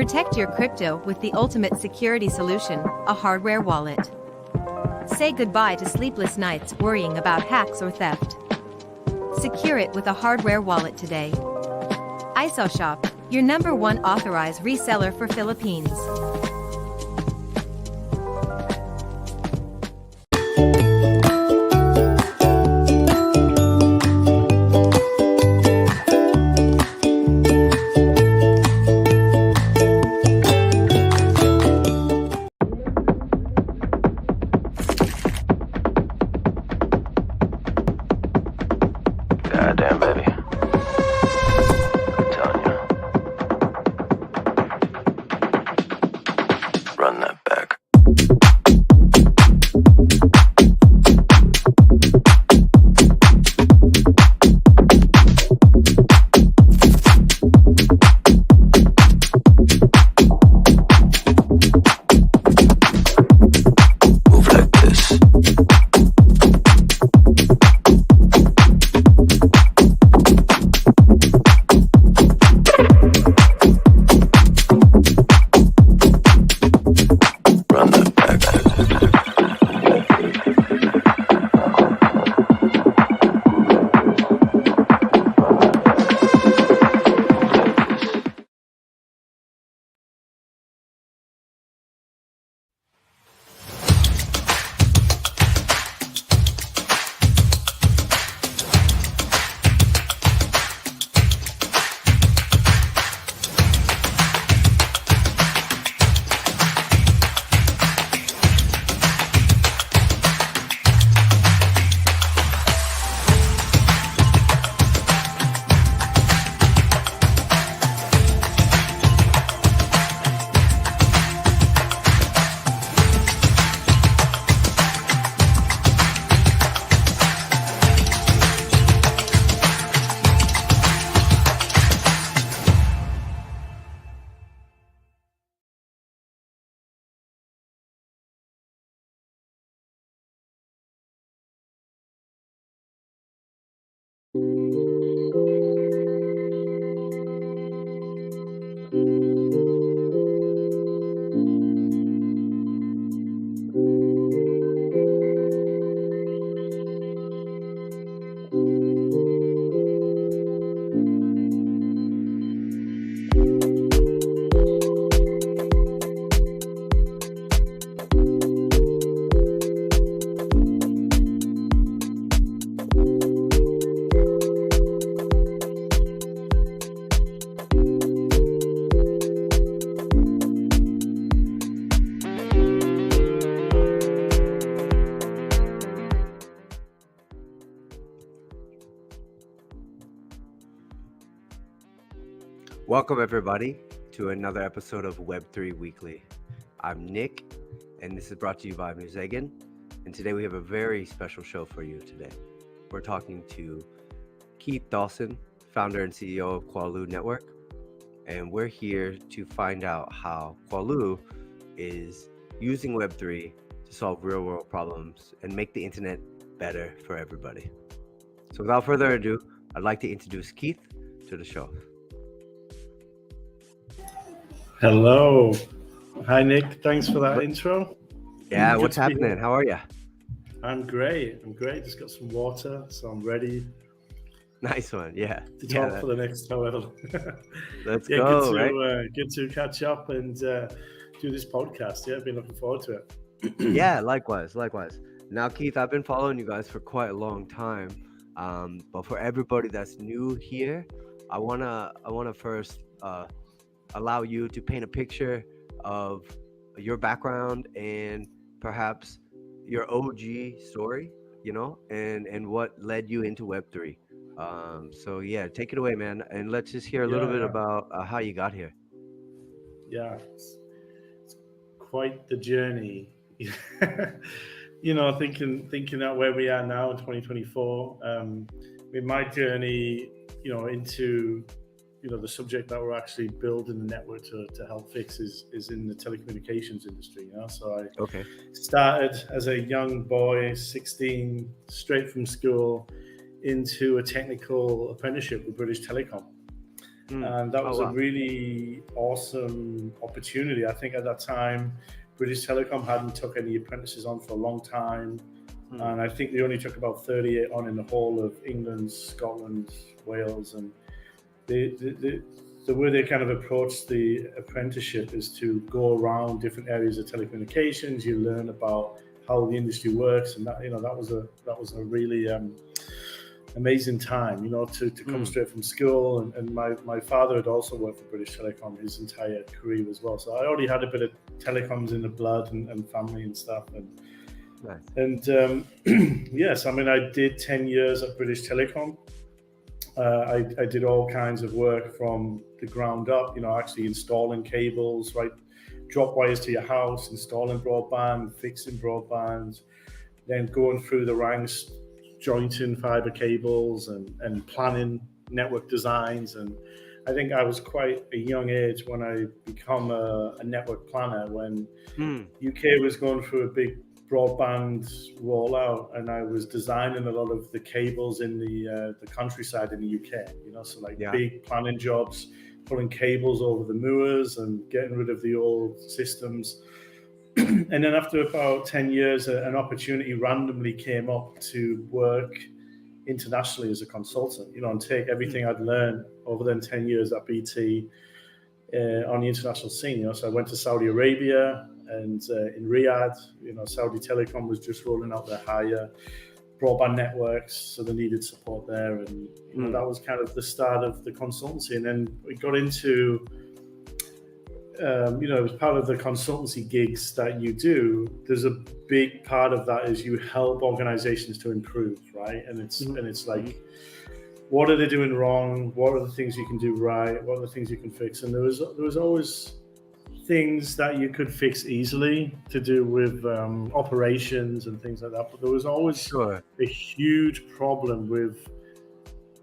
Protect your crypto with the ultimate security solution, a hardware wallet. Say goodbye to sleepless nights worrying about hacks or theft. Secure it with a hardware wallet today. IsoShop, your #1 authorized reseller for Philippines. Goddamn, baby. I'm telling you. Run that back. Move like this. Run that back. Welcome, everybody, to another episode of Web3 Weekly. I'm Nick, and this is brought to you by Musegan. And today we have a very special show for you today. We're talking to Keith Dawson, founder and CEO of Qualoo Network. And we're here to find out how Qualoo is using Web3 to solve real-world problems and make the internet better for everybody. So without further ado, I'd like to introduce Keith to the show. Hello. Hi, Nick. Thanks for that intro. Yeah, Good what's to be happening? here. How are you? I'm great. Just got some water, so I'm ready Nice one. Yeah. to talk for the next however. Let's Yeah, go, good right? to good to catch up and do this podcast. Yeah, I've been looking forward to it. Yeah, likewise. Now, Keith, I've been following you guys for quite a long time. But for everybody that's new here, I wanna first allow you to paint a picture of your background and perhaps your OG story, and what led you into Web3. So yeah, take it away, man, and let's just hear a little bit about how you got here. Yeah, it's quite the journey. Thinking that where we are now in 2024, with my journey, into the subject that we're actually building the network to help fix is in the telecommunications industry. So I started as a young boy, 16, straight from school into a technical apprenticeship with British Telecom. And that was wow. a really awesome opportunity. I think at that time, British Telecom hadn't took any apprentices on for a long time. And I think they only took about 38 on in the whole of England, Scotland, Wales. And the way they kind of approached the apprenticeship is to go around different areas of telecommunications. You learn about how the industry works, and that was a really amazing time, to come straight from school. And my father had also worked for British Telecom his entire career as well. So I already had a bit of telecoms in the blood and family and stuff. Nice. And yes, I mean, I did 10 years at British Telecom. I did all kinds of work from the ground up, actually installing cables, right? Drop wires to your house, installing broadband, fixing broadband, then going through the ranks, jointing fiber cables and planning network designs. And I think I was quite a young age when I become a network planner, when UK was going through a big broadband rollout, and I was designing a lot of the cables in the countryside in the UK, so big planning jobs, pulling cables over the moors and getting rid of the old systems. And then after about 10 years, an opportunity randomly came up to work internationally as a consultant, and take everything I'd learned over then 10 years at BT on the international scene. So I went to Saudi Arabia, and in Riyadh, Saudi Telecom was just rolling out their higher broadband networks, so they needed support there. And that was kind of the start of the consultancy. And then we got into, it was part of the consultancy gigs that you do. There's a big part of that is you help organizations to improve, right? And it's like, what are they doing wrong? What are the things you can do right? What are the things you can fix? And there was always things that you could fix easily to do with operations and things like that. But there was always a huge problem with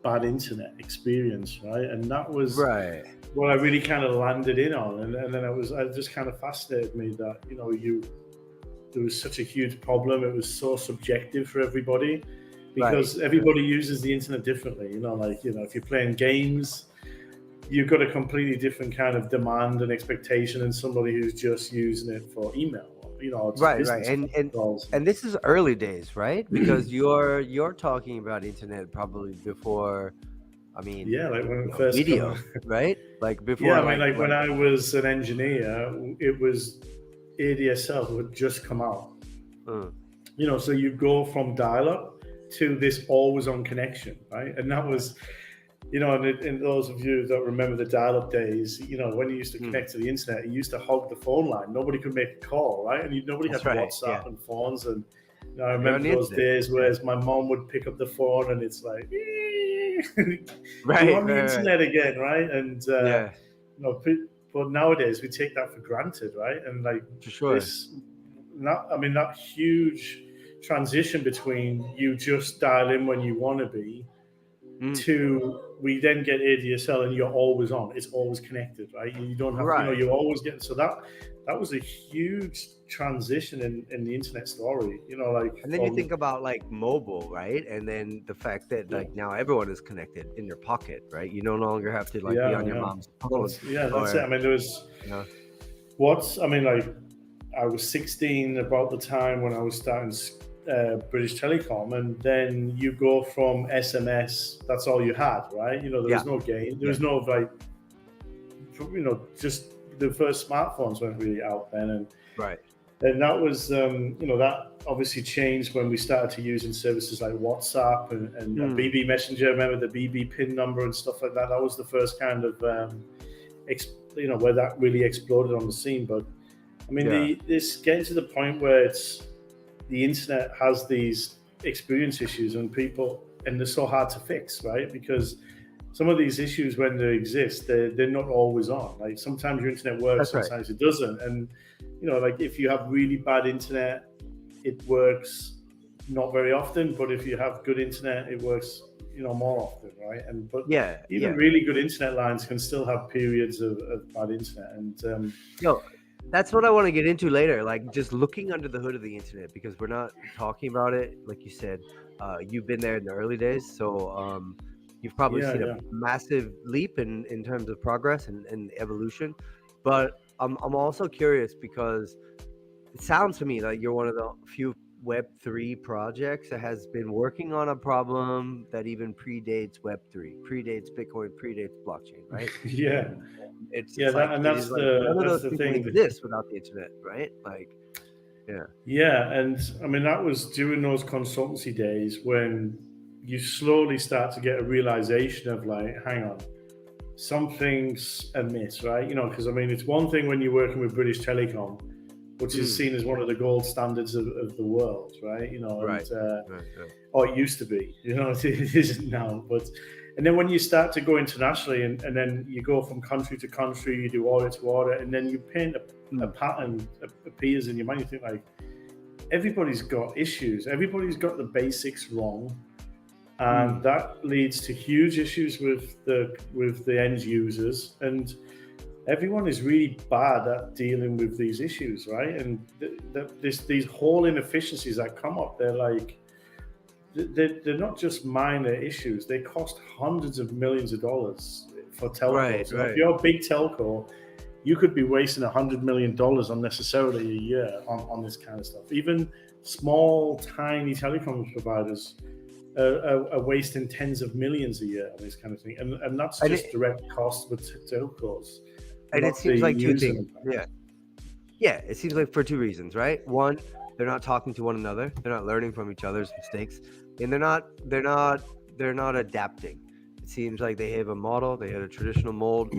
bad internet experience, right? And that was what I really kind of landed in on. And then it just kind of fascinated me that, there was such a huge problem. It was so subjective for everybody, because everybody uses the internet differently. If you're playing games, you've got a completely different kind of demand and expectation than somebody who's just using it for email. Right. And this is early days, right? Because you're talking about internet probably before. I mean, like when it first video, right? Like before. Yeah, I mean, when I was an engineer, it was ADSL had just come out. So you go from dial-up to this always-on connection, right? And that was, and those of you that remember the dial-up days, when you used to connect to the internet, you used to hog the phone line. Nobody could make a call, right? And nobody had WhatsApp and phones. And I remember those days where my mom would pick up the phone and it's like, you're on the internet again, right? And but nowadays we take that for granted, right? And for sure, that huge transition between you just dial in when you want to be to we then get ADSL and you're always on. It's always connected, right? You don't have, you always get. So that was a huge transition in the internet story, And then you think about mobile, right? And then the fact that now everyone is connected in their pocket, right? You no longer have to be on your mom's phone. That's it. I mean, there was I was 16 about the time when I was starting British Telecom, and then you go from SMS, that's all you had, right? There was no game, there was no just the first smartphones weren't really out then, and that was that obviously changed when we started to using services like WhatsApp and BB Messenger. Remember the BB pin number and stuff like that. That was the first kind of where that really exploded on the scene. But I mean, this getting to the point where the internet has these experience issues and they're so hard to fix, right? Because some of these issues, when they exist, they're not always on. Like sometimes your internet works, sometimes it doesn't. And if you have really bad internet, it works not very often. But if you have good internet, it works, more often, right? Even really good internet lines can still have periods of bad internet. And that's what I want to get into later, just looking under the hood of the internet, because we're not talking about it. Like you said, you've been there in the early days. So, you've probably Yeah, seen yeah. a massive leap in terms of progress and evolution. But I'm also curious because it sounds to me like you're one of the few Web3 projects that has been working on a problem that even predates Web3, predates Bitcoin, predates blockchain, right? Yeah, It's yeah. it's like And it is that's like none of that's those the things would thing. exist without the internet, right? Like, yeah, Yeah, and I mean that was during those consultancy days when you slowly start to get a realization of like, hang on, something's amiss, right? You know, because I mean, it's one thing when you're working with British Telecom, which is seen as one of the gold standards of the world, right? You know, right, and right, right. or it used to be, you know, it isn't now. But and then when you start to go internationally, and then you go from country to country, you do audit to audit, and then you paint a pattern appears in your mind. You think like, everybody's got issues. Everybody's got the basics wrong, and that leads to huge issues with the end users. And everyone is really bad at dealing with these issues, right? And these whole inefficiencies that come up, they're not just minor issues. They cost hundreds of millions of dollars for telcos. Right, So right. if you're a big telco, you could be wasting $100 million unnecessarily a year on this kind of stuff. Even small, tiny telecoms providers are wasting tens of millions a year on this kind of thing. And that's just direct cost with telcos. And it seems like two things. Yeah, it seems like for two reasons, right? One, they're not talking to one another. They're not learning from each other's mistakes, and they're not adapting. It seems like they have a model, they have a traditional mold,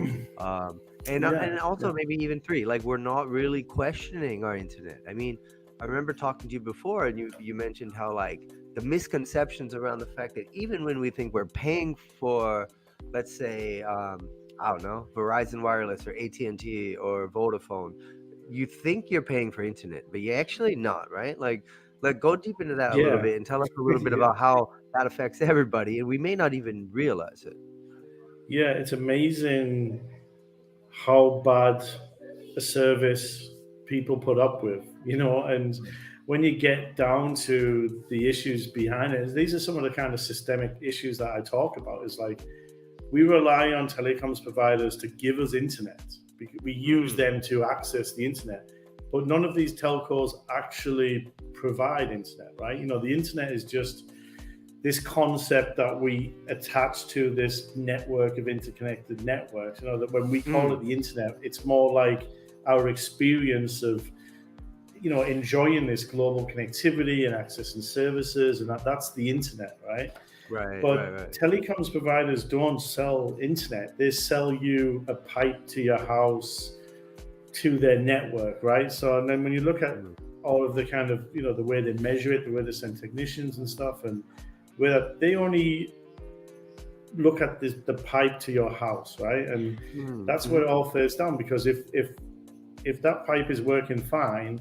and also maybe even three, like we're not really questioning our internet. I mean, I remember talking to you before, and you mentioned how like the misconceptions around the fact that even when we think we're paying for, let's say, I don't know, Verizon Wireless or AT&T or Vodafone, you think you're paying for internet, but you're actually not, right? Like go deep into that a little bit and tell us a little bit about how that affects everybody, and we may not even realize it. Yeah, it's amazing how bad a service people put up with, you know, and when you get down to the issues behind it, these are some of the kind of systemic issues that I talk about. Is like, we rely on telecoms providers to give us internet. We use them to access the internet, but none of these telcos actually provide internet, right? You know, the internet is just this concept that we attach to this network of interconnected networks. You know, that when we call it the internet, it's more like our experience of, you know, enjoying this global connectivity and accessing services, and that's the internet, right? Right. But telecoms providers don't sell internet. They sell you a pipe to your house, to their network, right? So, and then when you look at all of the kind of, you know, the way they measure it, the way they send technicians and stuff, and where they only look at the pipe to your house, right? And that's where it all falls down, because if that pipe is working fine,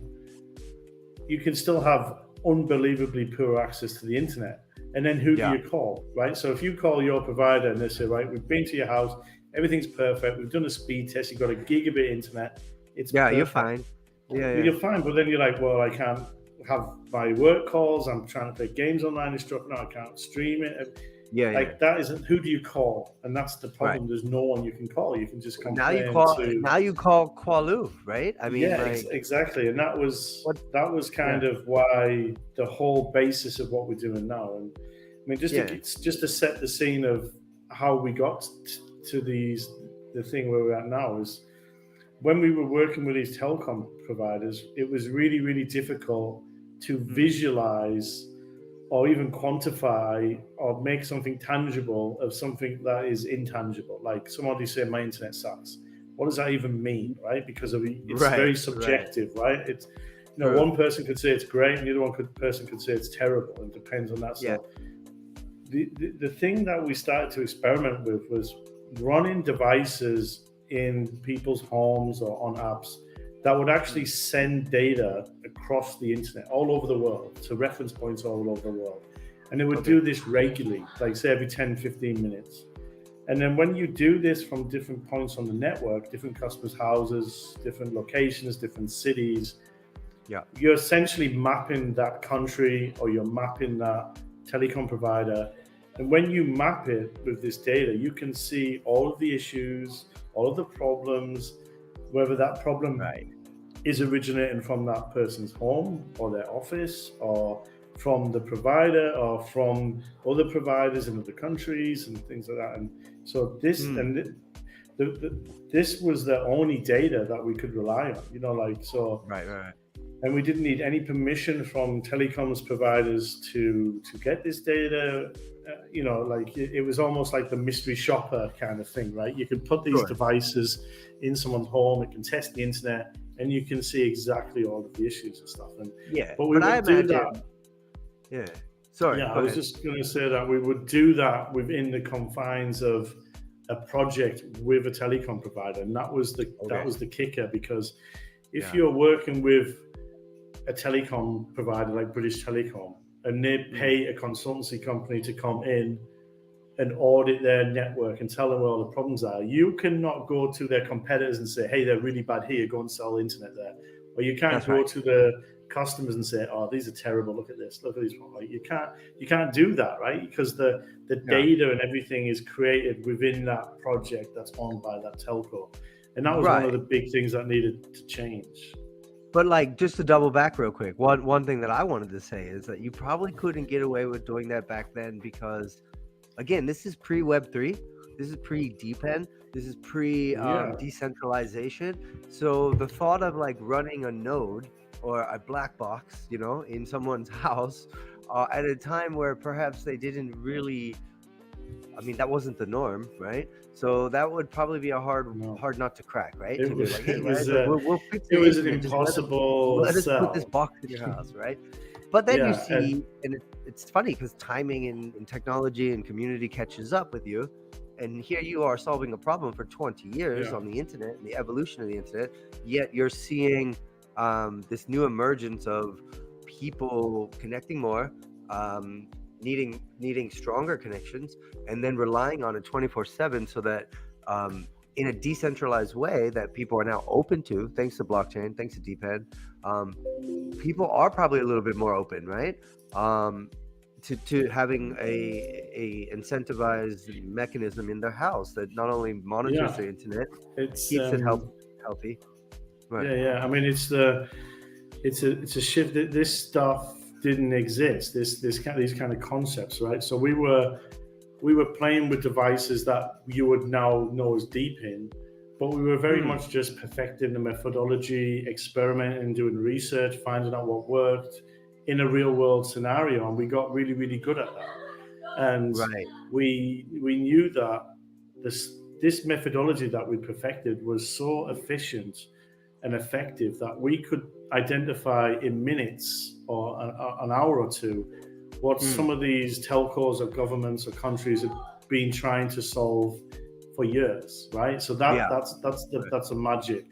you can still have unbelievably poor access to the internet. And then who do you call, right? So if you call your provider and they say, right, we've been to your house, everything's perfect, we've done a speed test, you've got a gigabit internet, it's perfect. You're fine. You're fine, but then you're like, well, I can't have my work calls, I'm trying to play games online and stuff, no, I can't stream it. That isn't, who do you call? And that's the problem. Right. There's no one you can call. You can just complain. Now you call Qualoo, right? I mean, exactly. And that was kind of why the whole basis of what we're doing now. And I mean, just to set the scene of how we got to the thing where we're at now is, when we were working with these telecom providers, it was really, really difficult to visualize or even quantify or make something tangible of something that is intangible. Like somebody saying my internet sucks. What does that even mean, right? Because it's very subjective, right? It's, you know, one person could say it's great and the other person could say it's terrible. It depends on that stuff. The thing that we started to experiment with was running devices in people's homes or on apps that would actually send data across the internet all over the world to reference points all over the world. And it would do this regularly, like say every 10, 15 minutes. And then when you do this from different points on the network, different customers' houses, different locations, different cities, you're essentially mapping that country, or you're mapping that telecom provider, And when you map it with this data, you can see all of the issues, all of the problems, whether that problem Right. is originating from that person's home or their office, or from the provider, or from other providers in other countries and things like that. And so this this was the only data that we could rely on, Right. and we didn't need any permission from telecoms providers to get this data. It was almost like the mystery shopper kind of thing, right? You can put these Sure. devices in someone's home, it can test the internet, and you can see exactly all of the issues and stuff. And Yeah. but we I would do imagine. that. Yeah. Sorry. Yeah, go I was ahead. just going to say that we would do that within the confines of a project with a telecom provider, and that was the kicker, because if you're working with a telecom provider like British Telecom, and they pay a consultancy company to come in and audit their network and tell them where all the problems are, you cannot go to their competitors and say, hey, they're really bad here, go and sell internet there. Or you can't go to the customers and say, oh, these are terrible, look at this, look at these. Like, you can't do that, right? Because the data and everything is created within that project that's owned by that telco. And that was one of the big things that needed to change. But like, just to double back real quick, one thing that I wanted to say is that you probably couldn't get away with doing that back then because, again, this is pre-Web3, this is pre-DePen, this is pre-decentralization. So the thought of like running a node or a black box, in someone's house at a time where perhaps they didn't really, that wasn't the norm, right? So that would probably be a hard nut to crack, right? It was, like, hey, we'll fix it was an internet, impossible let us sell. put this box in your house, right? But then you see, and it's funny because timing and technology and community catches up with you. And here you are solving a problem for 20 years on the internet and the evolution of the internet, yet you're seeing this new emergence of people connecting more, needing stronger connections, and then relying on it 24/7 so that in a decentralized way that people are now open to, thanks to blockchain, thanks to DePen, people are probably a little bit more open, right? To having a incentivized mechanism in their house that not only monitors the internet, keeps it healthy. Right. Yeah. It's a shift that this stuff didn't exist. These kind of concepts, right? So we were playing with devices that you would now know as DePen, but we were very much just perfecting the methodology, experimenting, doing research, finding out what worked in a real world scenario, and we got really, really good at that. And we knew that this methodology that we perfected was so efficient and effective that we could identify in minutes or an hour or two what some of these telcos or governments or countries have been trying to solve for years, right? So that's a magic.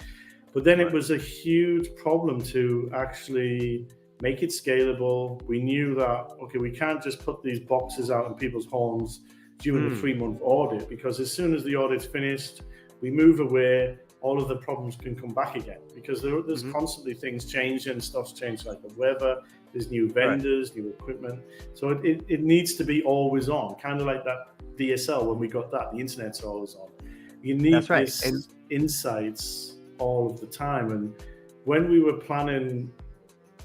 But then it was a huge problem to actually make it scalable. We knew that, okay, we can't just put these boxes out in people's homes during the 3-month audit, because as soon as the audit's finished, we move away, all of the problems can come back again, because there's constantly things changing, stuff's changed, like the weather, there's new vendors, new equipment. So it needs to be always on, kind of like that DSL when we got that, the internet's always on. You need this insights all of the time. And when we were planning,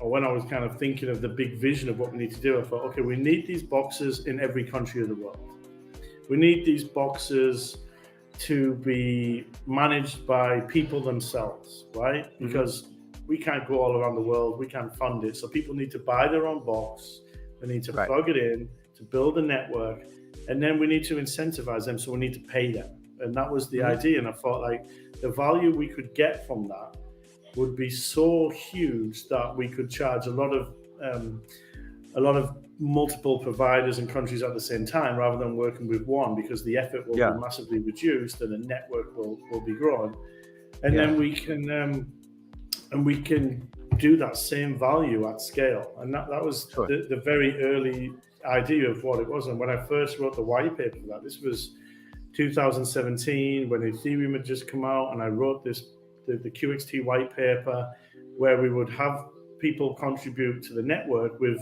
or when I was kind of thinking of the big vision of what we need to do, I thought, okay, we need these boxes in every country of the world. We need these boxes to be managed by people themselves, right? Because we can't go all around the world, we can't fund it. So people need to buy their own box, they need to plug it in to build a network, and then we need to incentivize them, so we need to pay them. And that was the idea. And I thought, like, the value we could get from that would be so huge that we could charge a lot of multiple providers and countries at the same time, rather than working with one, because the effort will be massively reduced and the network will be growing. And then we can do that same value at scale. And that was the very early idea of what it was. And when I first wrote the white paper for that, this was 2017, when Ethereum had just come out, and I wrote the QXT white paper, where we would have people contribute to the network with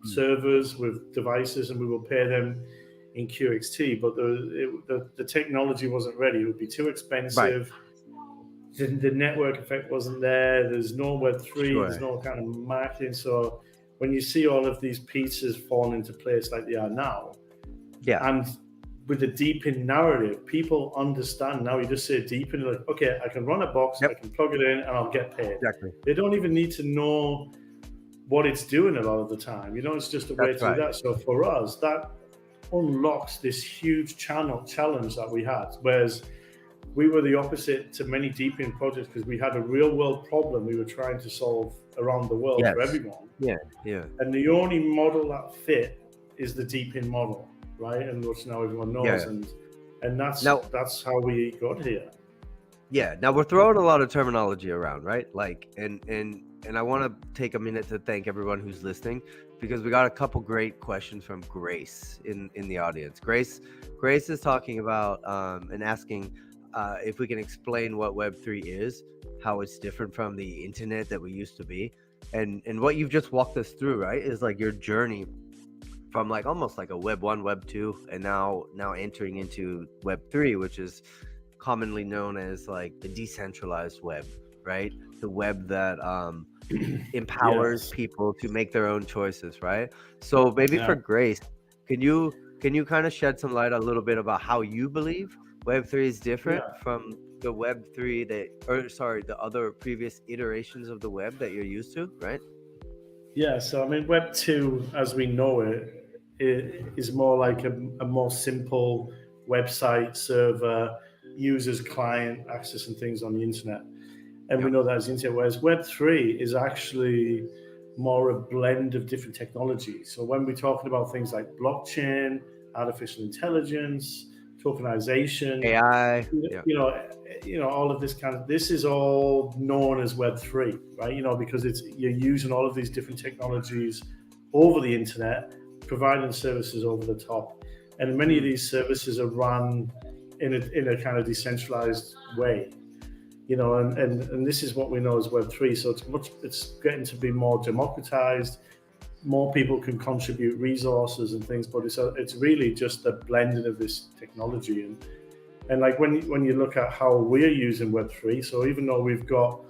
servers, with devices, and we will pay them in QXT, but the technology wasn't ready. It would be too expensive. The network effect wasn't there. There's no Web3. There's no kind of marketing. So when you see all of these pieces fall into place like they are now, and with the deepen narrative, people understand now. You just say deepen, like, okay, I can run a box, I can plug it in, and I'll get paid. Exactly. They don't even need to know what it's doing a lot of the time. It's just a way to do that. So for us, that unlocks this huge challenge that we had, whereas we were the opposite to many deepening projects because we had a real world problem we were trying to solve around the world for everyone. And the only model that fit is the deepening model, right? And which now everyone knows, and that's how we got here. Now we're throwing a lot of terminology around, right? Like, and I want to take a minute to thank everyone who's listening, because we got a couple great questions from Grace in the audience. Grace is talking about and asking if we can explain what Web3 is, how it's different from the internet that we used to be, and what you've just walked us through, right, is like your journey from like almost like a Web 1, Web 2, and now entering into Web3, which is commonly known as like the decentralized web, right? The web that empowers people to make their own choices, right? So maybe for Grace, can you kind of shed some light a little bit about how you believe Web3 is different from the Web3 the other previous iterations of the web that you're used to, right? Yeah, so I mean, Web 2, as we know it, is more like a more simple website, server, users, client, accessing things on the internet. And we know that as the internet, whereas Web 3 is actually more a blend of different technologies. So when we're talking about things like blockchain, artificial intelligence, tokenization, AI, all of this is all known as Web3, right? Because you're using all of these different technologies over the internet, providing services over the top, and many of these services are run in a kind of decentralized way, and this is what we know as Web3. So it's getting to be more democratized. More people can contribute resources and things, but it's really just the blending of this technology. And like when you look at how we're using Web3, so even though we've got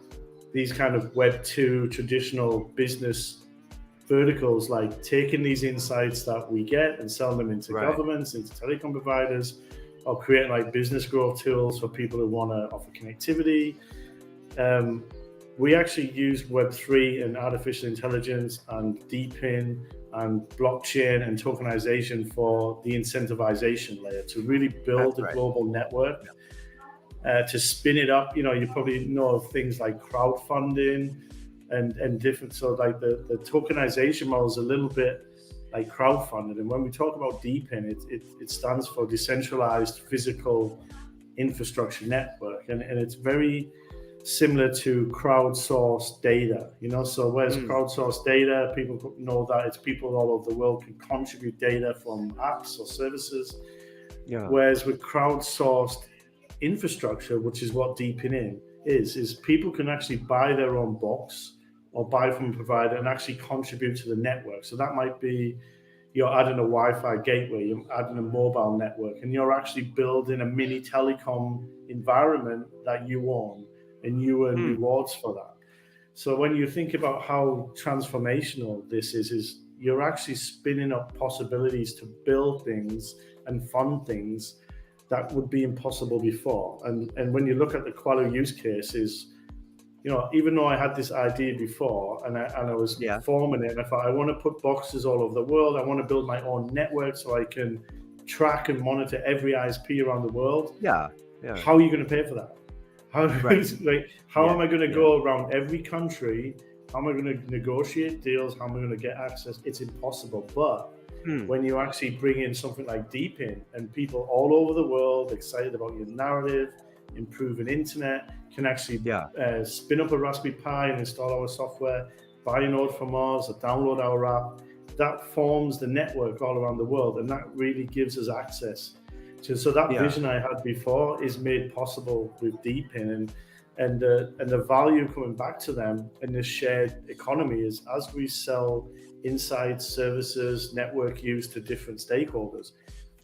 these kind of Web 2 traditional business verticals, like taking these insights that we get and selling them into governments, into telecom providers, or creating like business growth tools for people who want to offer connectivity. We actually use Web3 and artificial intelligence and deepen and blockchain and tokenization for the incentivization layer to really build a global network, to spin it up. You probably know of things like crowdfunding and different. So like the tokenization model is a little bit like crowdfunding. And when we talk about deepen, it stands for decentralized physical infrastructure network. And it's very similar to crowdsourced data, so whereas crowdsourced data, people know that it's people all over the world can contribute data from apps or services. Whereas with crowdsourced infrastructure, which is what deepening is people can actually buy their own box or buy from a provider and actually contribute to the network. So that might be you're adding a Wi-Fi gateway, you're adding a mobile network, and you're actually building a mini telecom environment that you own, and you earn rewards for that. So when you think about how transformational this is you're actually spinning up possibilities to build things and fund things that would be impossible before. And when you look at the Qualoo use cases, even though I had this idea before and I was forming it, and I thought I want to put boxes all over the world, I want to build my own network so I can track and monitor every ISP around the world. How are you going to pay for that? How am I going to go around every country? How am I going to negotiate deals? How am I going to get access? It's impossible. But when you actually bring in something like Deepin, and people all over the world excited about your narrative, improving internet, can actually spin up a Raspberry Pi and install our software, buy a node from us, or download our app, that forms the network all around the world, and that really gives us access. So that vision I had before is made possible with Deepin, and the value coming back to them in this shared economy is as we sell insights, services, network use to different stakeholders,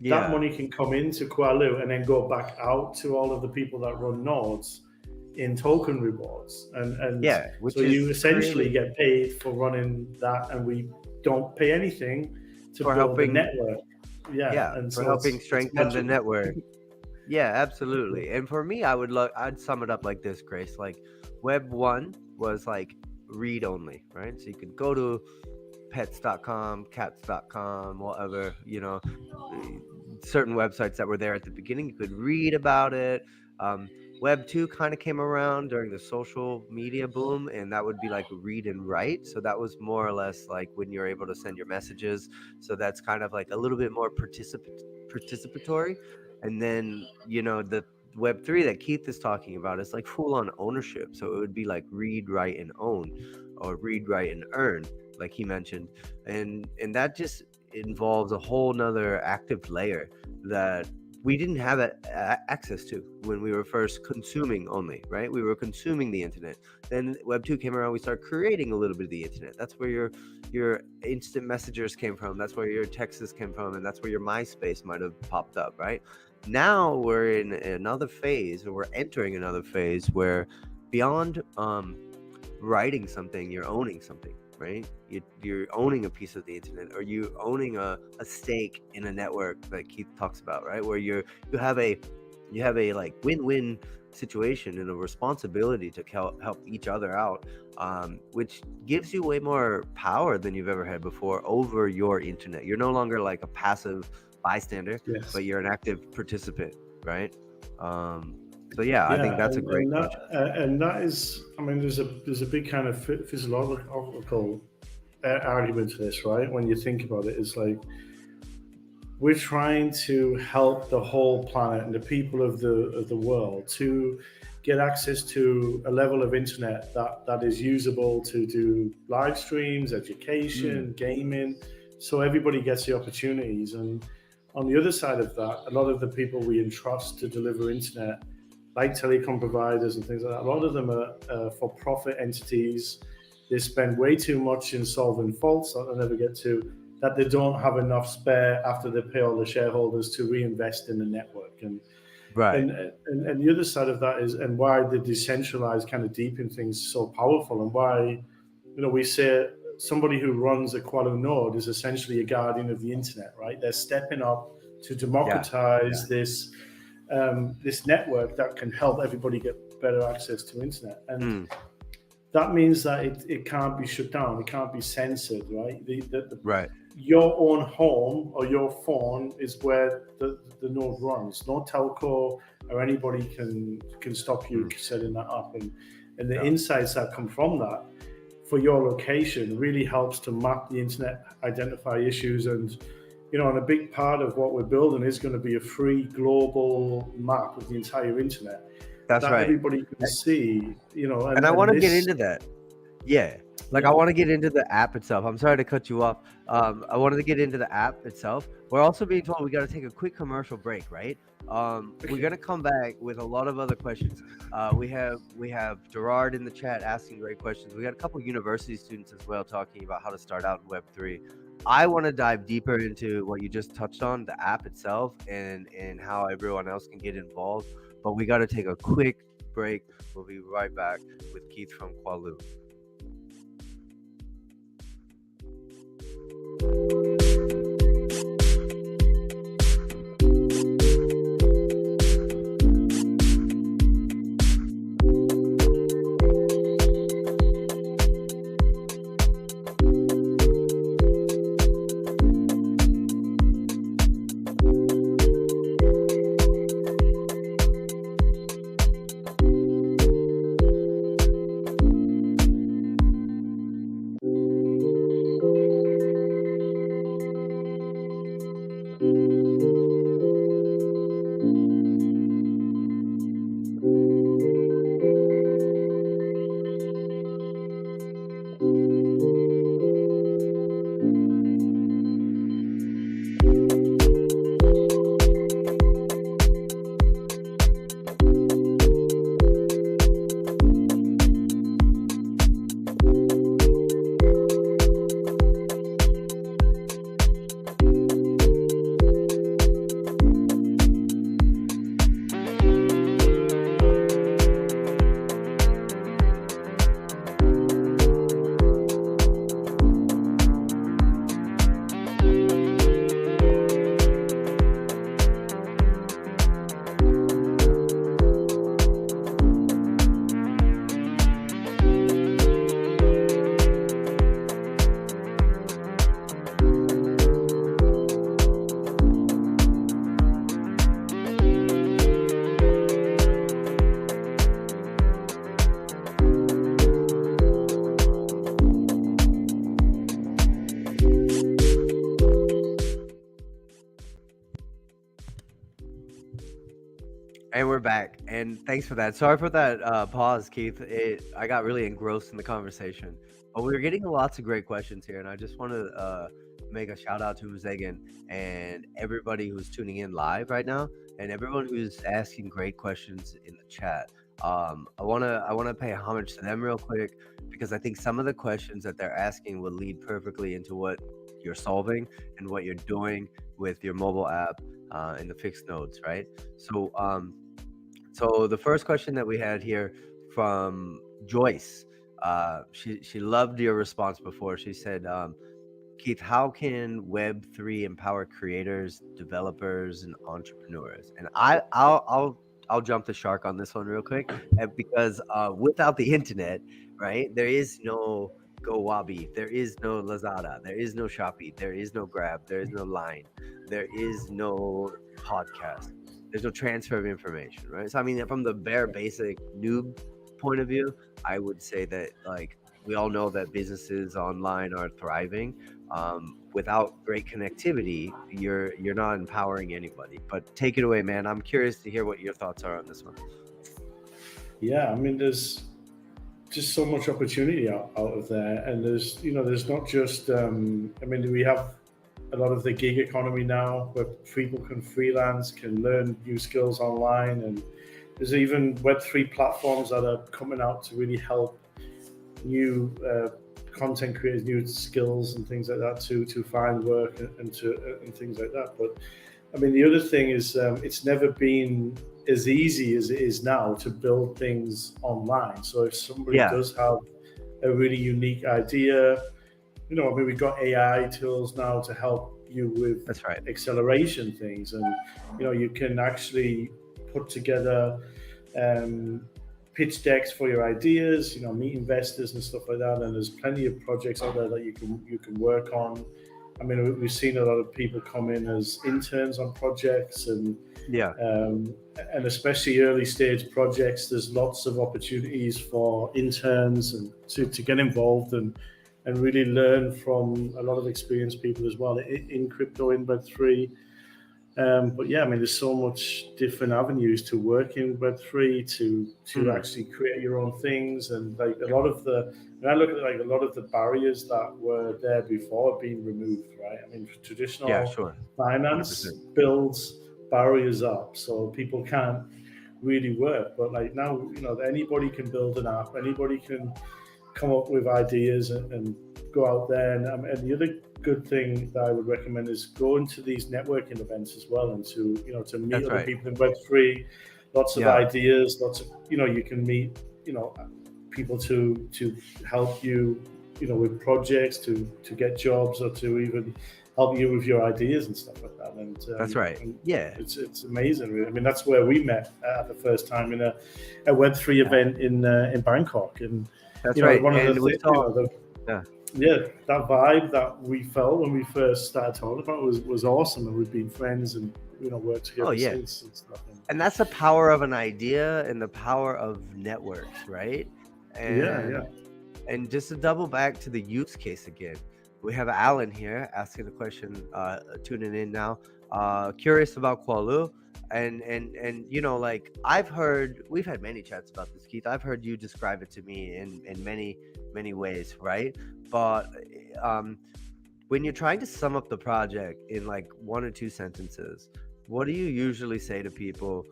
that money can come into Qualoo and then go back out to all of the people that run nodes in token rewards. And so you essentially get paid for running that, and we don't pay anything to build the network. And for helping strengthen the network. Yeah, absolutely. And for me, I'd sum it up like this, Grace. Like Web 1 was like read only, right? So you could go to pets.com, cats.com, whatever, certain websites that were there at the beginning. You could read about it. Web 2 kind of came around during the social media boom, and that would be like read and write. So that was more or less like when you're able to send your messages. So that's kind of like a little bit more participatory. And then, the Web 3 that Keith is talking about is like full on ownership. So it would be like read, write, and own, or read, write, and earn, like he mentioned. And that just involves a whole nother active layer that we didn't have access to when we were first consuming only, right? We were consuming the internet. Then Web 2 came around, we started creating a little bit of the internet. That's where your instant messengers came from. That's where your texts came from. And that's where your MySpace might have popped up, right? Now we're in another phase, or we're entering another phase where beyond writing something, you're owning something, right? You're owning a piece of the internet, or you're owning a stake in a network that Keith talks about, right? Where you have a like win-win situation and a responsibility to help each other out, which gives you way more power than you've ever had before over your internet. You're no longer like a passive bystander, but you're an active participant, right? So I think that's a great question. And that is, I mean, there's a big kind of physiological argument to this, right? When you think about it, it's like we're trying to help the whole planet and the people of the world to get access to a level of internet that is usable to do live streams, education, gaming, so everybody gets the opportunities. And on the other side of that, a lot of the people we entrust to deliver internet, like telecom providers and things like that, a lot of them are for-profit entities. They spend way too much in solving faults that they never get to, that they don't have enough spare after they pay all the shareholders to reinvest in the network. And and the other side of that is, and why the decentralized kind of deepen things so powerful, and why, we say somebody who runs a Qualoo node is essentially a guardian of the internet, right? They're stepping up to democratize this network that can help everybody get better access to internet. And that means that it can't be shut down. It can't be censored, right? Right. Your own home or your phone is where the node runs. No telco or anybody can stop you setting that up. And the insights that come from that for your location really helps to map the internet, identify issues, and and a big part of what we're building is going to be a free global map of the entire internet. That's right. Everybody can see, and I want to get into that. Yeah. I want to get into the app itself. I'm sorry to cut you off. I wanted to get into the app itself. We're also being told we got to take a quick commercial break, right? We're going to come back with a lot of other questions. We have Gerard in the chat asking great questions. We got a couple university students as well talking about how to start out in Web3. I want to dive deeper into what you just touched on, the app itself, and how everyone else can get involved. But we got to take a quick break. We'll be right back with Keith from Qualoo. And we're back. And thanks for that. Sorry for that pause, Keith. I got really engrossed in the conversation. But we were getting lots of great questions here. And I just want to make a shout out to Muzegan and everybody who's tuning in live right now and everyone who's asking great questions in the chat. I wanna pay homage to them real quick because I think some of the questions that they're asking will lead perfectly into what you're solving and what you're doing with your mobile app in the fixed nodes, right? So the first question that we had here from Joyce, she loved your response before. She said, Keith, how can Web3 empower creators, developers, and entrepreneurs? And I'll jump the shark on this one real quick, because without the internet, right, there is no GoWabi, there is no Lazada, there is no Shopee, there is no Grab, there is no Line, there is no podcast, there's no transfer of information, right? So I mean, from the bare basic noob point of view, I would say that like we all know that businesses online are thriving. Without great connectivity, you're not empowering anybody. But take it away, man. I'm curious to hear what your thoughts are on this one. Yeah, I mean, there's just so much opportunity out of there, and there's not just I mean, we have a lot of the gig economy now where people can freelance, can learn new skills online, and there's even Web3 platforms that are coming out to really help new content creators, new skills and things like that to find work and things like that. But I mean, the other thing is it's never been as easy as it is now to build things online. So if somebody does have a really unique idea, I mean, we've got AI tools now to help you with acceleration things, and you can actually put together pitch decks for your ideas, meet investors and stuff like that. And there's plenty of projects out there that you can work on. I mean, we've seen a lot of people come in as interns on projects, and especially early stage projects. There's lots of opportunities for interns and to get involved and really learn from a lot of experienced people as well in crypto, in Web3. But yeah, I mean, there's so much different avenues to work in Web3 to actually create your own things. And like when I look at like a lot of the barriers that were there before have been removed, right? I mean, traditional finance 100%. Builds barriers up so people can't really work. But like now, anybody can build an app, anybody can come up with ideas and go out there. And the other good thing that I would recommend is going to these networking events as well, and to meet other people in Web3. Lots of ideas, lots of you can meet people to help you with projects, to get jobs, or to even help you with your ideas and stuff like that. And it's amazing, really. I mean, that's where we met the first time in a Web3 event in Bangkok, and that's right. One and of the things, that vibe that we felt when we first started talking about was awesome, and we've been friends and worked together since and stuff. And that's the power of an idea and the power of networks, right? And and just to double back to the use case again, we have Alan here asking a question, tuning in now, curious about Qualoo. And like we've had many chats about this, Keith. I've heard you describe it to me in many ways, right? But when you're trying to sum up the project in like one or two sentences, what do you usually say to people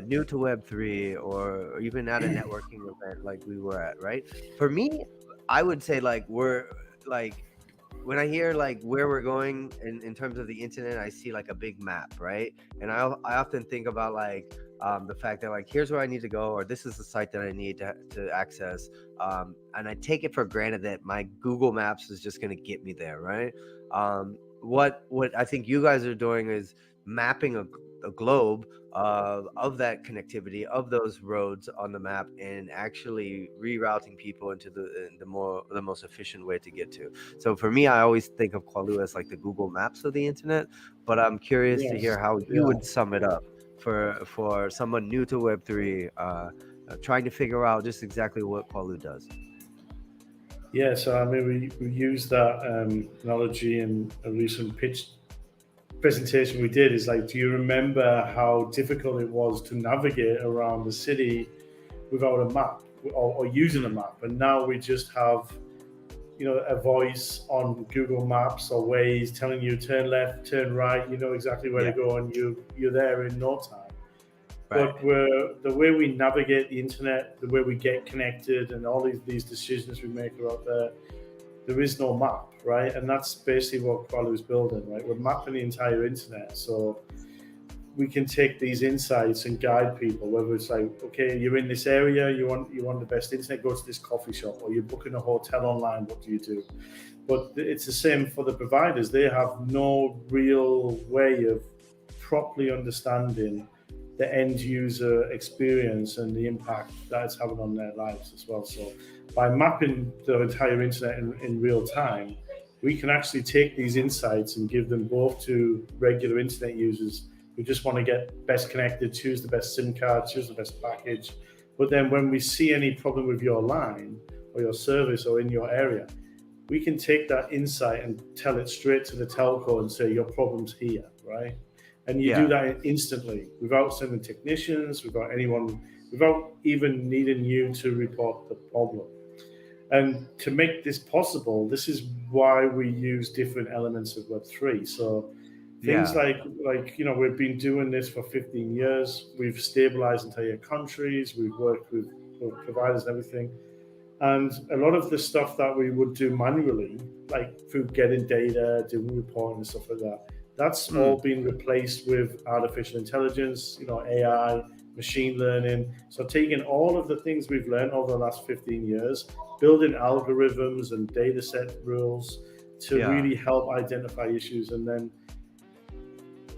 new to Web3 or even at a networking event like we were at, right? For me, I would say like we're like, when I hear like where we're going in terms of the internet, I see like a big map, right? And I often think about like the fact that like, here's where I need to go, or this is the site that I need to access. And I take it for granted that my Google Maps is just going to get me there, right? What I think you guys are doing is mapping a globe of that connectivity, of those roads on the map, and actually rerouting people into the most efficient way to get to. So for me, I always think of Qualoo as like the Google Maps of the internet, but I'm curious to hear how you would sum it up for someone new to Web3, trying to figure out just exactly what Qualoo does. Yeah, so I mean, we use that analogy in a recent pitch presentation we did is like, do you remember how difficult it was to navigate around the city without a map or using a map? And now we just have, a voice on Google Maps or Waze telling you turn left, turn right, you know exactly where to go, and you're there in no time. Right. But the way we navigate the internet, the way we get connected, and all these decisions we make are out there is no map, right? And that's basically what Qualoo is building, right? We're mapping the entire internet, so we can take these insights and guide people, whether it's like, okay, you're in this area, you want the best internet, go to this coffee shop, or you're booking a hotel online, what do you do? But it's the same for the providers. They have no real way of properly understanding the end user experience and the impact that it's having on their lives as well. So by mapping the entire internet in real time, we can actually take these insights and give them both to regular internet users who just want to get best connected, choose the best SIM card, choose the best package. But then when we see any problem with your line or your service or in your area, we can take that insight and tell it straight to the telco and say, your problem's here, right? And you do that instantly without sending technicians, without even needing you to report the problem. And to make this possible, this is why we use different elements of Web3. So things like we've been doing this for 15 years. We've stabilized entire countries. We've worked with providers and everything. And a lot of the stuff that we would do manually, like through getting data, doing reporting and stuff like that, that's all been replaced with artificial intelligence, AI, machine learning. So taking all of the things we've learned over the last 15 years, building algorithms and data set rules to really help identify issues. And then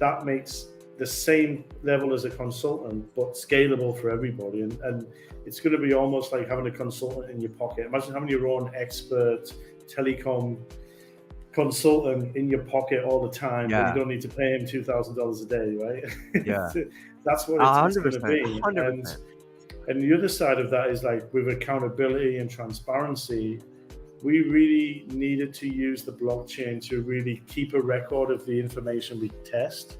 that makes the same level as a consultant, but scalable for everybody. And it's going to be almost like having a consultant in your pocket. Imagine having your own expert telecom consultant in your pocket all the time, but you don't need to pay him $2,000 a day, right? Yeah. That's what it's going to be. 100%. And the other side of that is like with accountability and transparency, we really needed to use the blockchain to really keep a record of the information we test.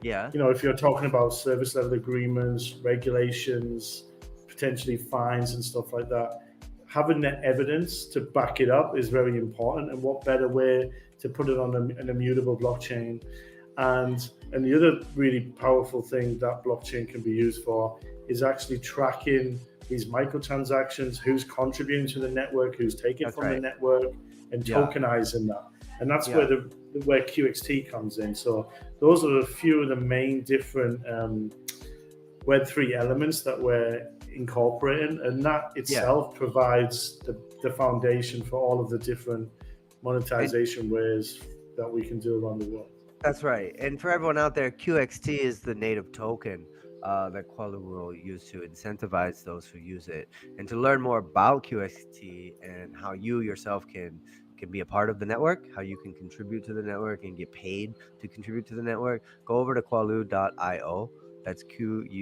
Yeah. If you're talking about service level agreements, regulations, potentially fines and stuff like that, having the evidence to back it up is very important. And what better way to put it on an immutable blockchain? And the other really powerful thing that blockchain can be used for is actually tracking these microtransactions, who's contributing to the network, who's taking from the network, and tokenizing that. And that's where QXT comes in. So those are a few of the main different Web3 elements that we're incorporating, and that itself provides the foundation for all of the different monetization ways that we can do around the world. That's right. And for everyone out there, QXT is the native token that Qualoo will use to incentivize those who use it. And to learn more about QXT and how you yourself can be a part of the network, how you can contribute to the network and get paid to contribute to the network, go over to qualoo.io. That's QUALOO.io.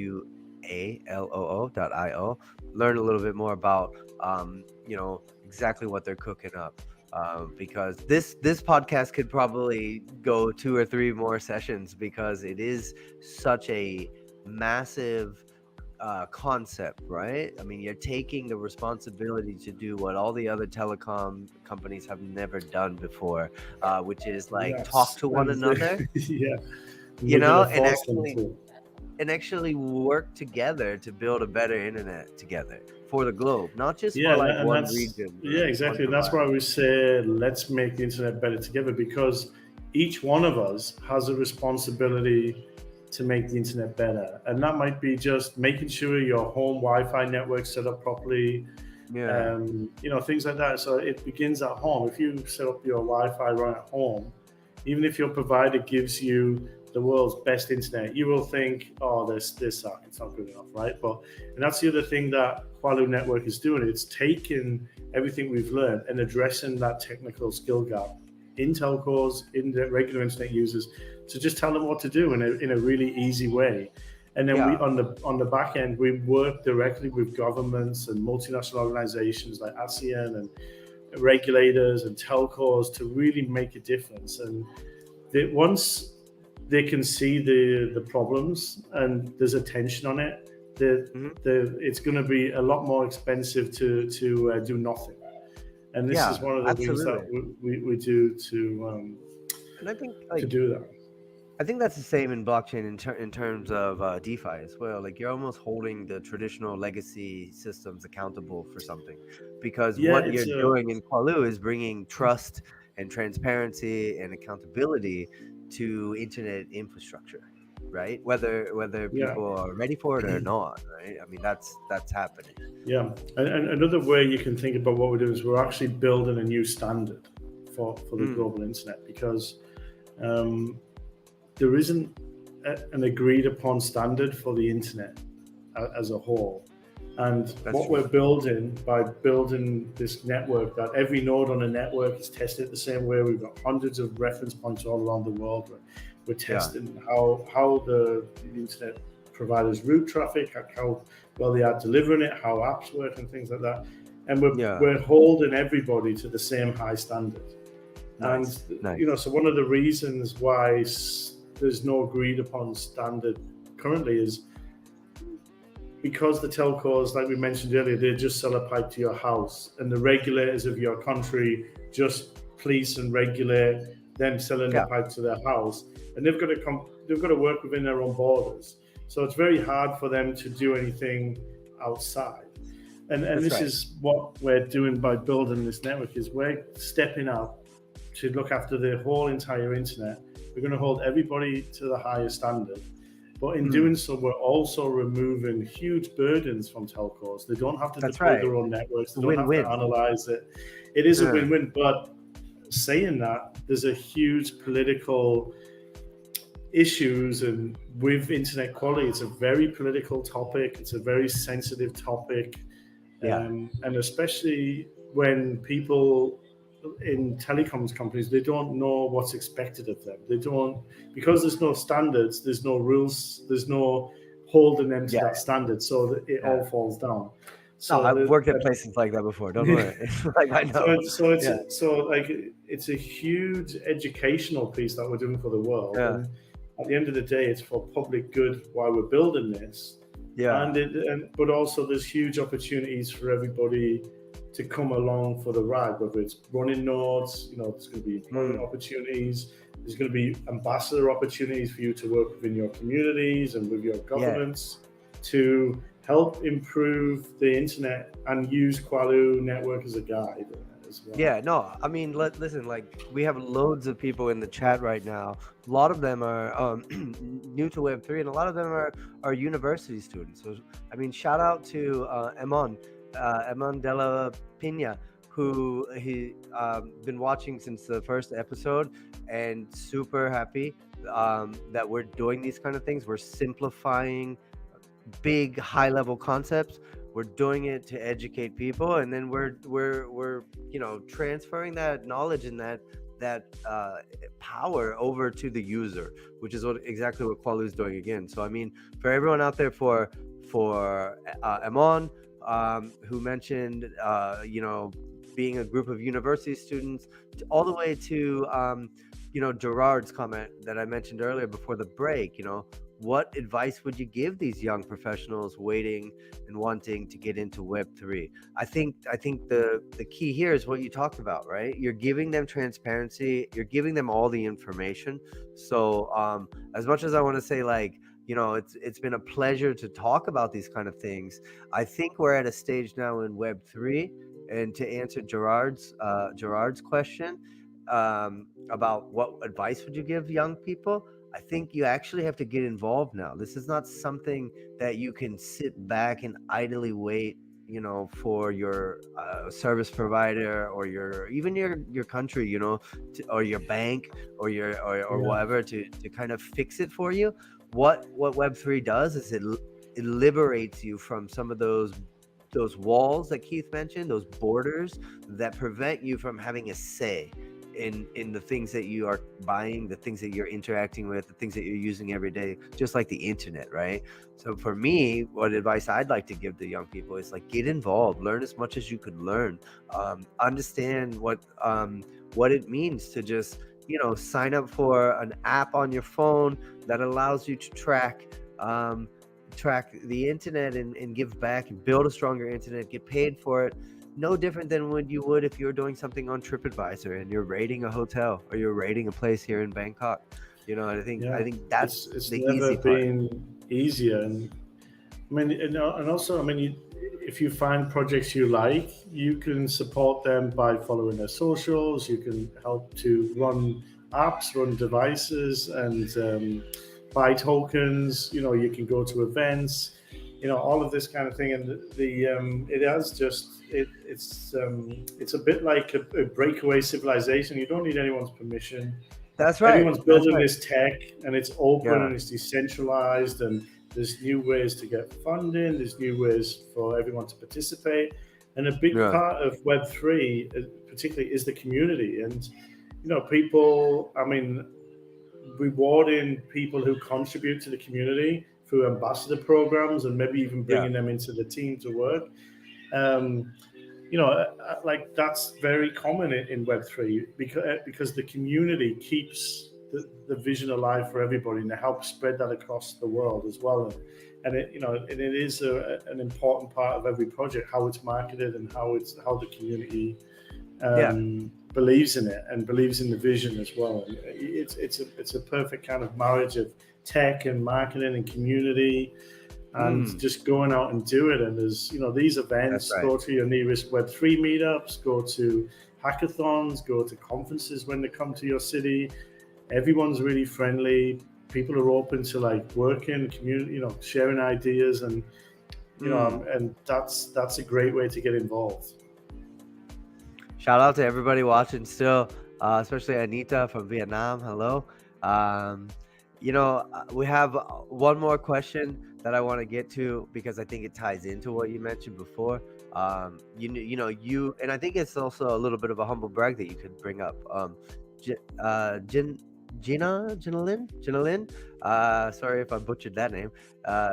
Learn a little bit more about exactly what they're cooking up. Because this podcast could probably go 2 or 3 more sessions, because it is such a massive concept, right? I mean, you're taking the responsibility to do what all the other telecom companies have never done before, which is like talk to one another, and actually work together to build a better internet together for the globe, not just for like one region. Yeah, exactly. And that's why we say, let's make the internet better together, because each one of us has a responsibility to make the internet better. And that might be just making sure your home Wi-Fi network set up properly, things like that. So it begins at home. If you set up your Wi-Fi right at home, even if your provider gives you the world's best internet, you will think, oh, this it's not good enough, right? And that's the other thing that Qualoo Network is doing. It's taking everything we've learned and addressing that technical skill gap in telcos, in the regular internet users, to just tell them what to do in a really easy way. And then we on the back end, we work directly with governments and multinational organizations like ASEAN and regulators and telcos to really make a difference. And once they can see the problems and there's attention on it. It's going to be a lot more expensive to do nothing. And this is one of the things that we do to and I think to do that. I think that's the same in blockchain in terms of DeFi as well. Like you're almost holding the traditional legacy systems accountable for something, because what you're doing in Qualoo is bringing trust and transparency and accountability to internet infrastructure, right? Whether people are ready for it or not, right? I mean, that's happening. Yeah, and another way you can think about what we're doing is we're actually building a new standard for the global internet, because there isn't an agreed upon standard for the internet as a whole. And what we're building by building this network, that every node on a network is tested the same way. We've got hundreds of reference points all around the world. We're testing how the internet providers route traffic, how well they are delivering it, how apps work and things like that. And we're holding everybody to the same high standard. Nice. And so one of the reasons why there's no agreed upon standard currently is because the telcos, like we mentioned earlier, they just sell a pipe to your house, and the regulators of your country just police and regulate them selling the pipe to their house, and they've got to work within their own borders. So it's very hard for them to do anything outside. And this is what we're doing by building this network, is we're stepping up to look after the whole entire internet. We're going to hold everybody to the highest standard. But in doing so, we're also removing huge burdens from telcos. They don't have to deploy their own networks. They don't have to analyze it. It is a win-win. But saying that, there's a huge political issues, and with internet quality, it's a very political topic. It's a very sensitive topic. And especially when people in telecoms companies, they don't know what's expected of them. They don't, because there's no standards, there's no rules, there's no holding them to that standard, so that it all falls down. So I've worked at places like that before. Don't worry. Like I know. So it's a huge educational piece that we're doing for the world. Yeah. And at the end of the day, it's for public good while we're building this. Yeah. But also there's huge opportunities for everybody to come along for the ride, whether it's running nodes, there's going to be employment opportunities, there's going to be ambassador opportunities for you to work within your communities and with your governments to help improve the internet and use Qualoo network as a guide as well. Yeah, no, I mean, listen, like we have loads of people in the chat right now. A lot of them are new to Web3, and a lot of them are university students. So, I mean, shout out to Emon de la Pina, who he been watching since the first episode, and super happy that we're doing these kind of things. We're simplifying big high-level concepts. We're doing it to educate people, and then we're transferring that knowledge and that power over to the user, which is exactly what Qualoo is doing again. So I mean, for everyone out there, for Emon, who mentioned being a group of university students, all the way to Gerard's comment that I mentioned earlier before the break. What advice would you give these young professionals waiting and wanting to get into Web3? I think the key here is what you talked about, right? You're giving them transparency, you're giving them all the information. So as much as I want to say, like, it's been a pleasure to talk about these kind of things, I think we're at a stage now in Web3, and to answer Gerard's question about what advice would you give young people, I think you actually have to get involved now. This is not something that you can sit back and idly wait, for your service provider or even your country, or your bank or whatever to kind of fix it for you. What Web3 does is it liberates you from some of those walls that Keith mentioned, those borders that prevent you from having a say in the things that you are buying, the things that you're interacting with, the things that you're using every day, just like the internet, right? So for me, what advice I'd like to give to young people is, like, get involved, learn as much as you could learn, understand what it means to just sign up for an app on your phone that allows you to track the internet and give back and build a stronger internet, get paid for it. No different than what you would if you were doing something on TripAdvisor and you're rating a hotel or you're rating a place here in Bangkok. And I think that's it's the never easy part. been easier. And I mean, and also, I mean, if you find projects you like, you can support them by following their socials. You can help to run apps, run devices, and buy tokens. You can go to events. All of this kind of thing. And it has just it's a bit like a breakaway civilization. You don't need anyone's permission. That's right. Everyone's building this tech, and it's open Yeah. and it's decentralized, and there's new ways to get funding. There's new ways for everyone to participate, and a big part of Web3, particularly, is the community. And people. I mean, rewarding people who contribute to the community through ambassador programs, and maybe even bringing them into the team to work. Like that's very common in Web3 because the community keeps the vision alive for everybody, and it helps spread that across the world as well. And it is an important part of every project, how it's marketed and how the community believes in it and believes in the vision as well. And it's a perfect kind of marriage of tech and marketing and community. And just going out and do it. And there's, these events, go to your nearest Web3 meetups, go to hackathons, go to conferences when they come to your city. Everyone's really friendly. People are open to like working, community, sharing ideas, and and that's a great way to get involved. Shout out to everybody watching still, especially Anita from Vietnam. Hello. We have one more question that I want to get to because I think it ties into what you mentioned before. And I think it's also a little bit of a humble brag that you could bring up. Gina, sorry if I butchered that name.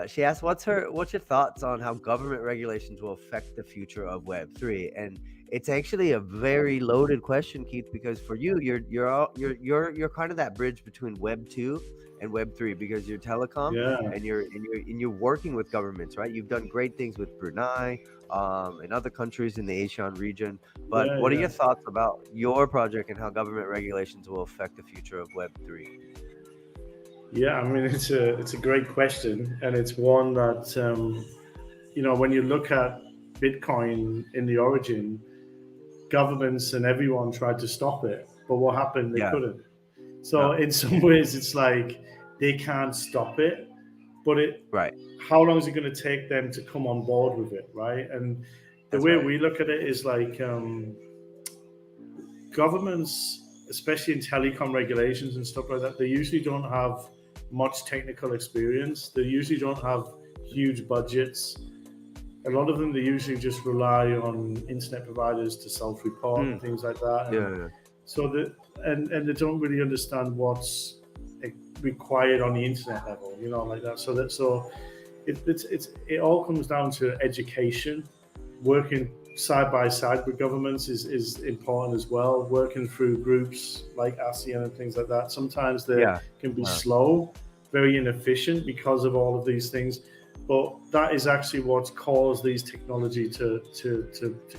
She asked, what's your thoughts on how government regulations will affect the future of Web3? And it's actually a very loaded question, Keith, because for you, you're kind of that bridge between Web 2 and Web 3 because you're telecom and you're working with governments, right? You've done great things with Brunei and other countries in the ASEAN region. But what are your thoughts about your project and how government regulations will affect the future of Web 3? Yeah, I mean, it's a great question, and it's one that when you look at Bitcoin in the origin, governments and everyone tried to stop it, but what happened? They couldn't. So in some ways, it's like they can't stop it, but how long is it going to take them to come on board with it, right? And the way we look at it is like governments, especially in telecom regulations and stuff like that, they usually don't have much technical experience. They usually don't have huge budgets. A lot of them, they usually just rely on internet providers to self-report and things like that. So and they don't really understand what's required on the internet level, like that. So it all comes down to education. Working side by side with governments is important as well. Working through groups like ASEAN and things like that. Sometimes they can be slow, very inefficient because of all of these things. But that is actually what's caused these technology to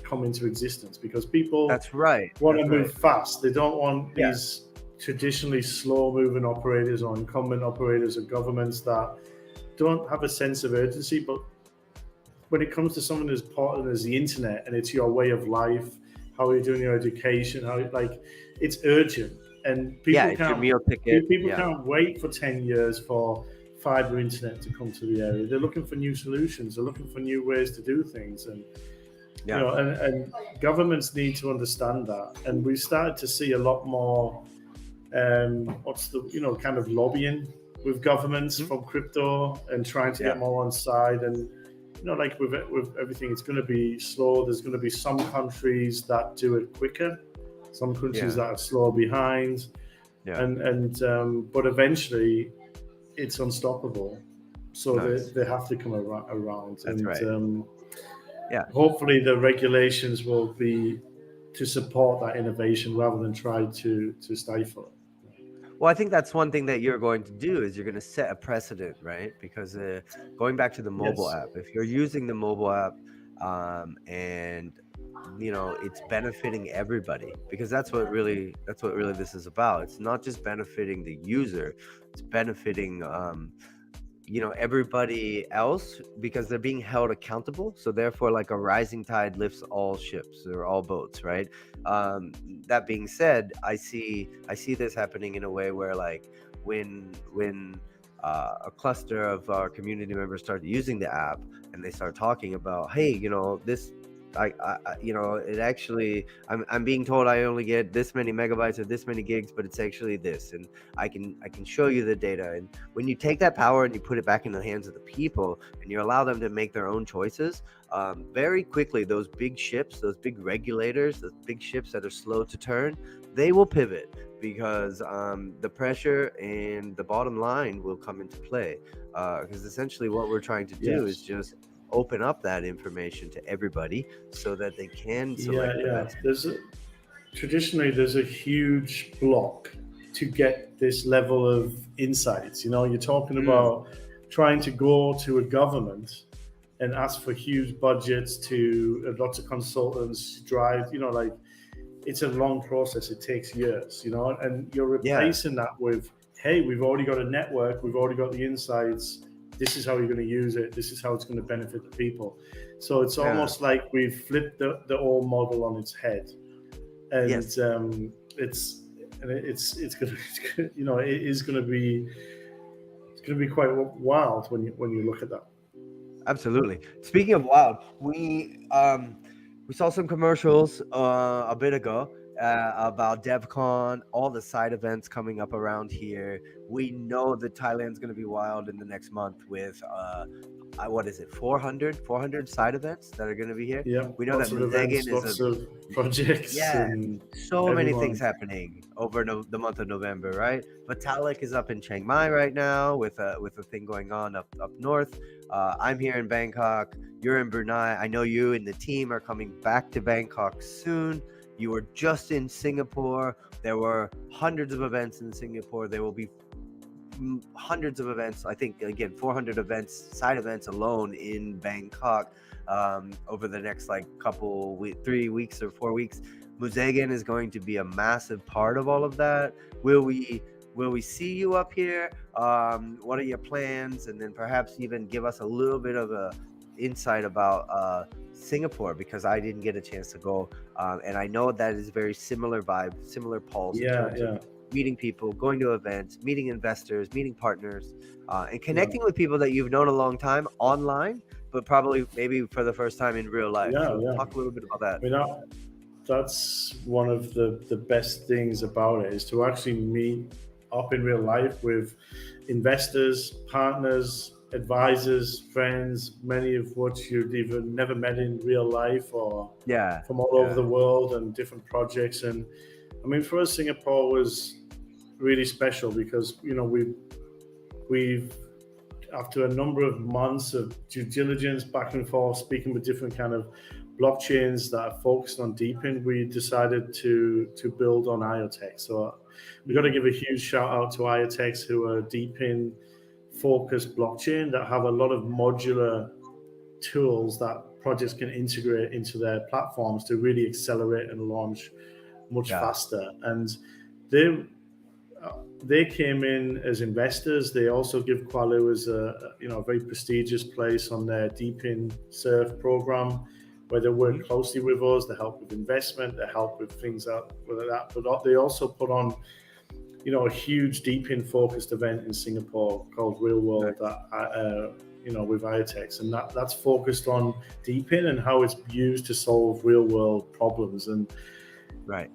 come into existence, because people want to move fast. They don't want these traditionally slow-moving operators or incumbent operators or governments that don't have a sense of urgency. But when it comes to something as important as the internet and it's your way of life, how are you doing your education? It's urgent, and people can't wait for 10 years for fiber internet to come to the area. They're looking for new solutions. They're looking for new ways to do things, and and governments need to understand that. And we've started to see a lot more kind of lobbying with governments from crypto and trying to get more on side. And like with everything, it's going to be slow. There's going to be some countries that do it quicker, some countries that are slow behind, but eventually it's unstoppable. So they have to come around. Hopefully the regulations will be to support that innovation rather than try to stifle it. Well, I think that's one thing that you're going to do is you're going to set a precedent, right? Because going back to the mobile Yes. app, if you're using the mobile app and it's benefiting everybody, because that's what really this is about. It's not just benefiting the user, it's benefiting everybody else, because they're being held accountable. So therefore, like, a rising tide lifts all ships or all boats, right? That being said, I see this happening in a way where, like, when a cluster of our community members start using the app and they start talking about, hey, this, it actually, I'm being told I only get this many megabytes or this many gigs, but it's actually this, and I can show you the data. And when you take that power and you put it back in the hands of the people and you allow them to make their own choices, very quickly those big ships, those big regulators, those big ships that are slow to turn, they will pivot, because the pressure and the bottom line will come into play. Because essentially what we're trying to do is just open up that information to everybody so that they can select the best. Traditionally there's a huge block to get this level of insights. You're talking about trying to go to a government and ask for huge budgets to lots of consultants drive, like, it's a long process. It takes years, and you're replacing that with, hey, we've already got a network, we've already got the insights. This is how you're going to use it. This is how it's going to benefit the people. So it's almost like we've flipped the old model on its head, and it's going to, it is going to be quite wild when you look at that. Absolutely. Speaking of wild, we saw some commercials a bit ago about DevCon, all the side events coming up around here. We know that Thailand's going to be wild in the next month with what is it, 400 side events that are going to be here. Yeah, we know that Muzegan lots of projects. And so many things happening over the month of November, right? Vitalik is up in Chiang Mai right now with a thing going on up north. I'm here in Bangkok. You're in Brunei. I know you and the team are coming back to Bangkok soon. You were just in Singapore. There were hundreds of events in Singapore. There will be hundreds of events. I think, again, 400 events, side events alone in Bangkok over the next 3 weeks or 4 weeks. Muzegan is going to be a massive part of all of that. Will we see you up here? What are your plans? And then perhaps even give us a little bit of a insight about Singapore, because I didn't get a chance to go, and I know that is very similar vibe, similar pulse in terms of meeting people, going to events, meeting investors, meeting partners, and connecting with people that you've known a long time online, but probably maybe for the first time in real life. Talk a little bit about that. That's one of the best things about it, is to actually meet up in real life with investors, partners, advisors, friends, many of which you've even never met in real life, or from all over the world, and different projects. And I mean, for us, Singapore was really special because we've after a number of months of due diligence, back and forth, speaking with different kind of blockchains that are focused on deepin, we decided to build on IoTex. So we got to give a huge shout out to IoTex, who are deepin focused blockchain that have a lot of modular tools that projects can integrate into their platforms to really accelerate and launch much faster. And they came in as investors. They also give Qualoo as a very prestigious place on their deepin Surf program, where they work closely with us. They help with investment, they help with things out with that, but they also put on a huge deepin focused event in Singapore called Real World with IoTex, and that's focused on deepin and how it's used to solve real world problems. And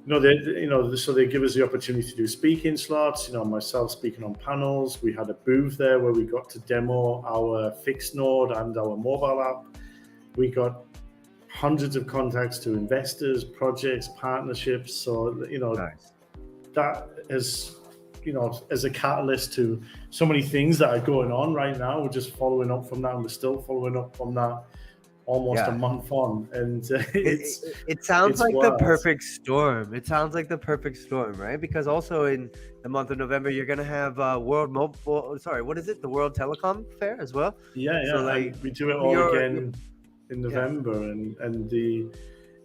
so they give us the opportunity to do speaking slots, myself speaking on panels. We had a booth there where we got to demo our fixed node and our mobile app. We got hundreds of contacts to investors, projects, partnerships. So that is as a catalyst to so many things that are going on right now. We're just following up from that, and we're still following up from that almost a month on, and it sounds it's like wild. the perfect storm. It sounds like the perfect storm, right? Because also in the month of November, you're gonna have the World Telecom Fair as well. Yeah, So and we do it all you're- again in November, and the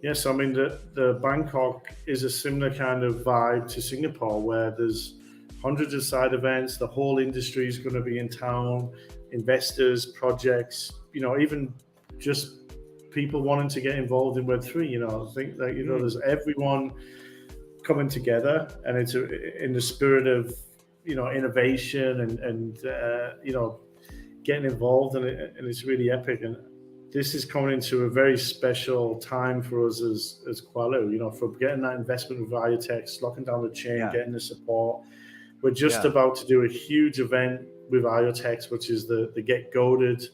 yes, I mean the Bangkok is a similar kind of vibe to Singapore, where there's hundreds of side events. The whole industry is going to be in town, investors, projects, even just people wanting to get involved in Web3. I think that there's everyone coming together, and it's in the spirit of innovation and getting involved, and it's really epic. And this is coming into a very special time for us as Qualoo. For getting that investment with IoTex, locking down the chain, getting the support. We're just about to do a huge event with IoTex, which is the Get Goated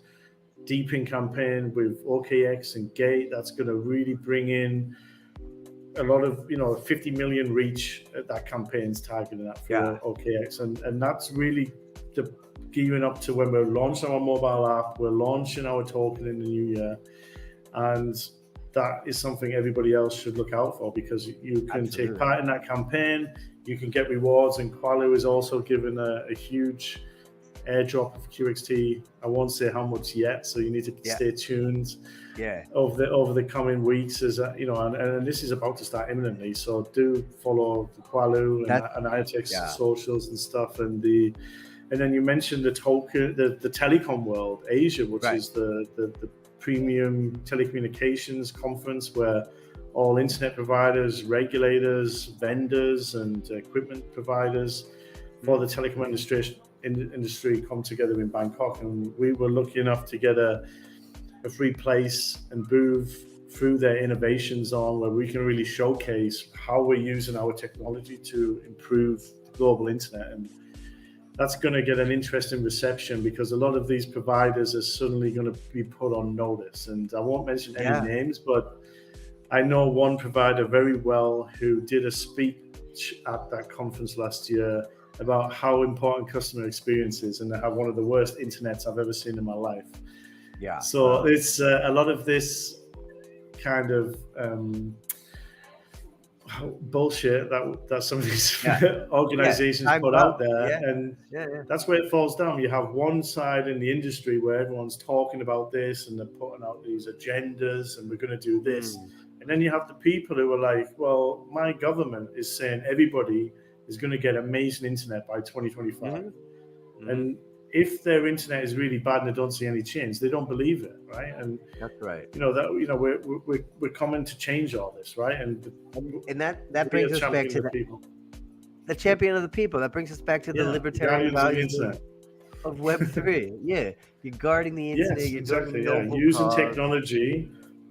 deeping campaign with OKX and Gate. That's going to really bring in a lot of 50 million reach that campaign's targeting that for OKX, and that's really the gearing up to when we're launching our mobile app. We're launching our token in the new year, and that is something everybody else should look out for, because you can take part in that campaign, you can get rewards, and Qualoo is also given a huge airdrop of QXT. I won't say how much yet, so you need to stay tuned over the coming weeks, as and this is about to start imminently. So do follow the Qualoo and IoTex socials and stuff, and then you mentioned the token, the telecom world Asia, which is the premium telecommunications conference, where all internet providers, regulators, vendors, and equipment providers for the telecom industry come together in Bangkok. And we were lucky enough to get a free place and move through their innovations on, where we can really showcase how we're using our technology to improve the global internet. And that's going to get an interesting reception, because a lot of these providers are suddenly going to be put on notice. And I won't mention any names, but I know one provider very well who did a speech at that conference last year about how important customer experience is, and they have one of the worst internets I've ever seen in my life. So it's a lot of this kind of bullshit that some of these organizations put out there, and that's where it falls down. You have one side in the industry where everyone's talking about this, and they're putting out these agendas, and we're going to do this. And then you have the people who are like, well, my government is saying everybody is going to get amazing internet by 2025. And if their internet is really bad and they don't see any change, they don't believe it, right? And that's right. We're coming to change all this, right? And that brings us back to the champion of the people. That brings us back to the libertarian values of Web3. You're guarding the internet. You're using technology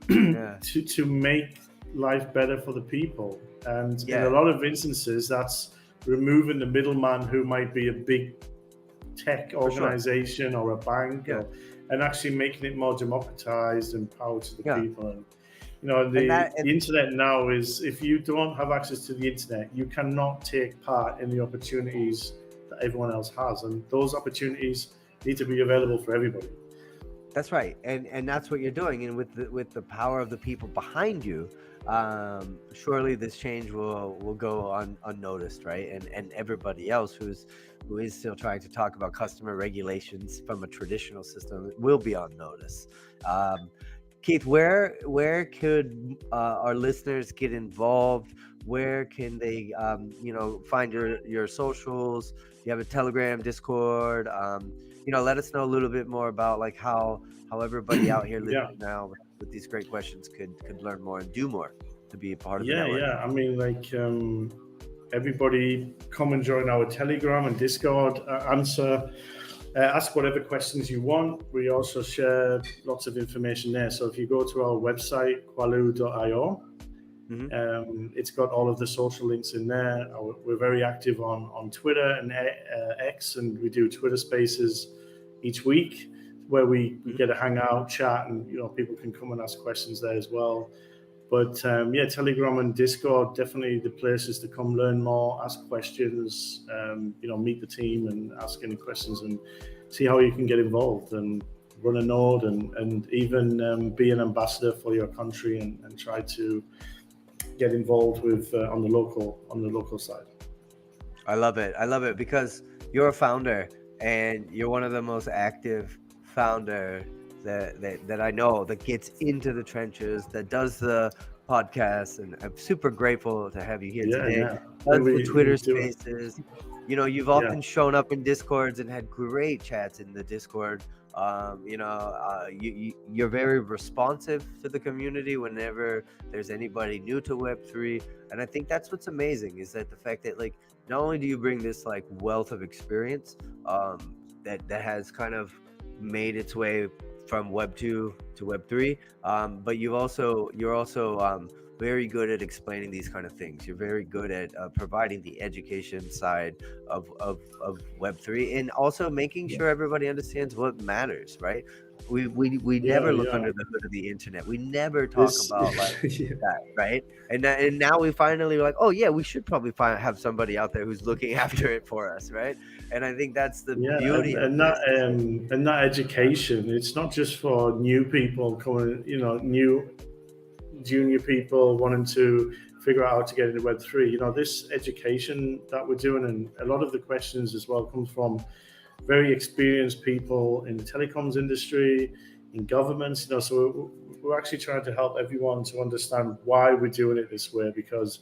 to make life better for the people. And in a lot of instances, that's removing the middleman, who might be a big tech organization or a bank, and actually making it more democratized and power to the people. And the internet now is, if you don't have access to the internet, you cannot take part in the opportunities that everyone else has, and those opportunities need to be available for everybody. That's right, and that's what you're doing. And with the power of the people behind you, surely this change will go unnoticed, right? And everybody else who is still trying to talk about customer regulations from a traditional system will be on notice. Keith, where could our listeners get involved? Where can they find your socials? You have a Telegram, Discord. Let us know a little bit more about like how everybody out here listening now with these great questions could learn more and do more to be a part of the network. I mean, like everybody come and join our Telegram and Discord. Ask whatever questions you want. We also share lots of information there. So if you go to our website, qualoo.io, it's got all of the social links in there. We're very active on Twitter and X, and we do Twitter Spaces each week, where we get to hang out, chat, and people can come and ask questions there as well. But Telegram and Discord, definitely the places to come learn more, ask questions, meet the team and ask any questions and see how you can get involved. And run a node and even be an ambassador for your country and try to get involved with on the local side. I love it because you're a founder and you're one of the most active founder that I know, that gets into the trenches, that does the podcast, and I'm super grateful to have you here today. Does the Twitter Spaces. You know, you've often shown up in Discords and had great chats in the Discord. You're very responsive to the community whenever there's anybody new to Web3, and I think that's what's amazing, is that the fact that, like, not only do you bring this like wealth of experience that has kind of made its way from Web 2 to Web 3, but you're also very good at explaining these kind of things. You're very good at providing the education side of Web 3, and also making sure everybody understands what matters, right? We never look under the hood of the internet. We never talk about like that, right? And now we finally like, oh yeah, we should probably have somebody out there who's looking after it for us, right? And I think that's the beauty and that education. It's not just for new people coming, new junior people wanting to figure out how to get into Web3. This education that we're doing, and a lot of the questions as well comes from very experienced people in the telecoms industry, in governments. So we're actually trying to help everyone to understand why we're doing it this way, because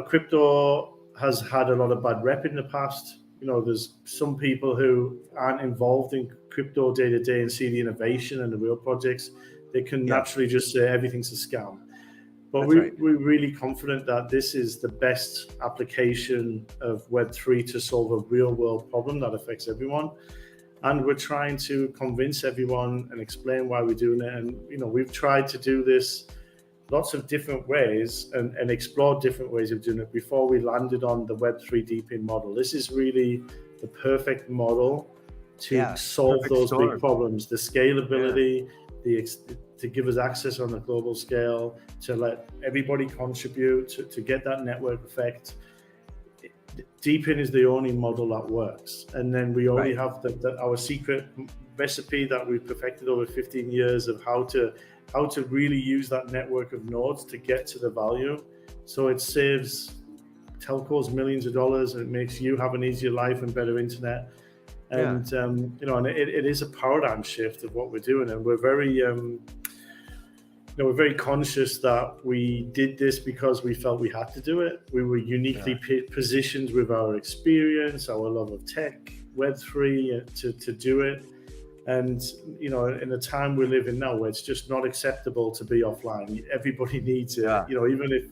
crypto has had a lot of bad rep in the past. There's some people who aren't involved in crypto day to day and see the innovation and the real projects. They can naturally just say everything's a scam. But we're really confident that this is the best application of Web3 to solve a real world problem that affects everyone. And we're trying to convince everyone and explain why we're doing it. And, we've tried to do this lots of different ways and explored different ways of doing it before we landed on the Web3 deep-in model. This is really the perfect model to solve those big problems, the scalability, to give us access on a global scale, to let everybody contribute, to get that network effect. Deep-in is the only model that works. And then we already have our secret recipe that we've perfected over 15 years of how to really use that network of nodes to get to the value. So it saves telcos millions of dollars, and it makes you have an easier life and better internet. And and it is a paradigm shift of what we're doing, and we're very we're very conscious that we did this because we felt we had to do it. We were uniquely positioned with our experience, our love of tech, Web3 to do it. And in the time we live in now, where it's just not acceptable to be offline, everybody needs it. Even if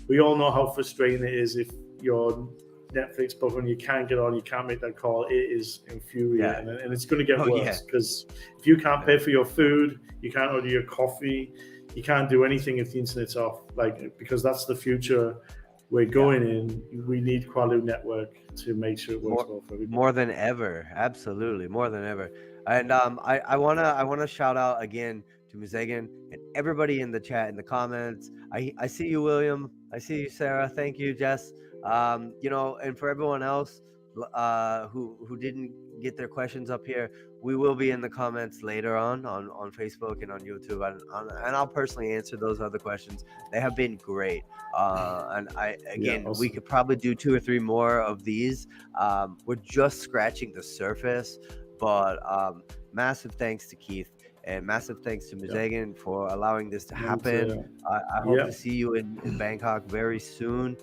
we all know how frustrating it is if you're Netflix, but when you can't get on, you can't make that call, it is infuriating. And it's going to get worse, because if you can't pay for your food, you can't order your coffee, you can't do anything if the internet's off, because that's the future we're going in. We need Qualoo network to make sure it works well for everybody. More than ever, absolutely, more than ever. And I wanna shout out again to Muzegan and everybody in the chat, in the comments. I see you, William. I see you, Sarah. Thank you, Jess. And for everyone else who didn't get their questions up here, we will be in the comments later on Facebook and on YouTube, and I'll personally answer those other questions. They have been great, and we could probably do 2 or 3 more of these. We're just scratching the surface, but massive thanks to Keith. And massive thanks to Muzegan for allowing this to happen. I hope to see you in Bangkok very soon.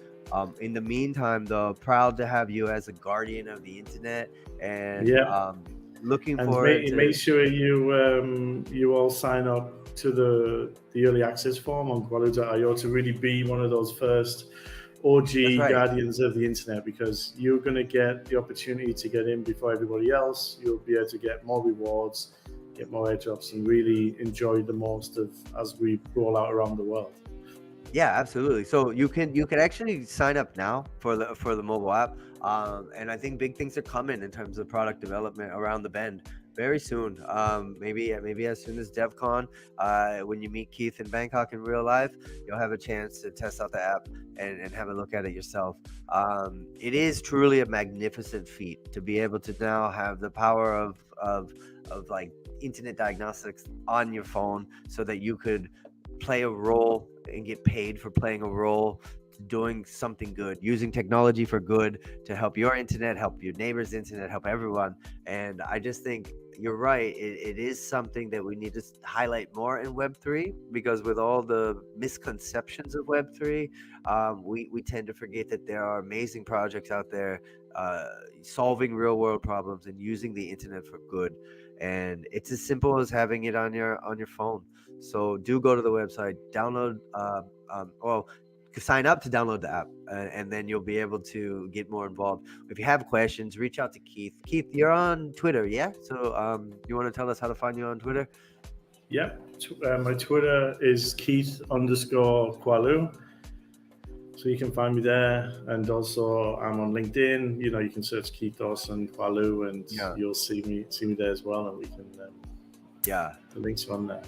In the meantime, though, proud to have you as a guardian of the internet, and looking forward to... Make sure you all sign up to the early access form on Qualoo.io to really be one of those first OG guardians of the internet, because you're going to get the opportunity to get in before everybody else. You'll be able to get more rewards, get more airdrops, and really enjoy the most of as we roll out around the world. Yeah, absolutely. So you can actually sign up now for the mobile app. And I think big things are coming in terms of product development around the bend very soon. Maybe as soon as DevCon, when you meet Keith in Bangkok in real life, you'll have a chance to test out the app and have a look at it yourself. It is truly a magnificent feat to be able to now have the power of like internet diagnostics on your phone, so that you could play a role and get paid for playing a role, doing something good, using technology for good to help your internet, help your neighbor's internet, help everyone. And I just think you're right. It is something that we need to highlight more in Web3, because with all the misconceptions of Web3, we tend to forget that there are amazing projects out there solving real world problems and using the internet for good. And it's as simple as having it on your phone. So do go to the website, download, sign up to download the app, and then you'll be able to get more involved. If you have questions, reach out to Keith. Keith, you're on Twitter, yeah? So you want to tell us how to find you on Twitter? Yeah, my Twitter is Keith_Qualoo. So you can find me there. And also I'm on LinkedIn. You can search Keith Dawson Qualoo, and you'll see me there as well. And we can, the links are on there.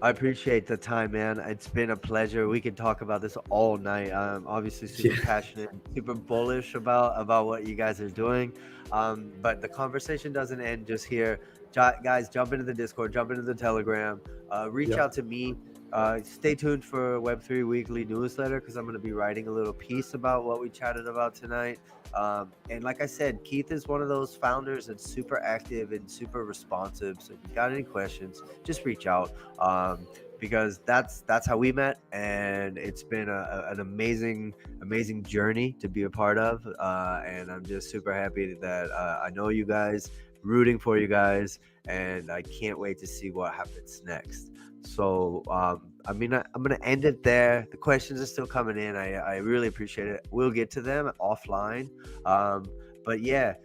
I appreciate the time, man. It's been a pleasure. We could talk about this all night. I'm obviously super passionate, super bullish about what you guys are doing. But the conversation doesn't end just here. Guys, jump into the Discord, jump into the Telegram, reach out to me. Stay tuned for Web3 Weekly newsletter, because I'm going to be writing a little piece about what we chatted about tonight. And like I said, Keith is one of those founders that's super active and super responsive. So if you got any questions, just reach out, because that's how we met. And it's been an amazing journey to be a part of. And I'm just super happy that I know you guys, rooting for you guys, and I can't wait to see what happens next. So I'm gonna end it there. The questions are still coming in. I really appreciate it. We'll get to them offline. But yeah,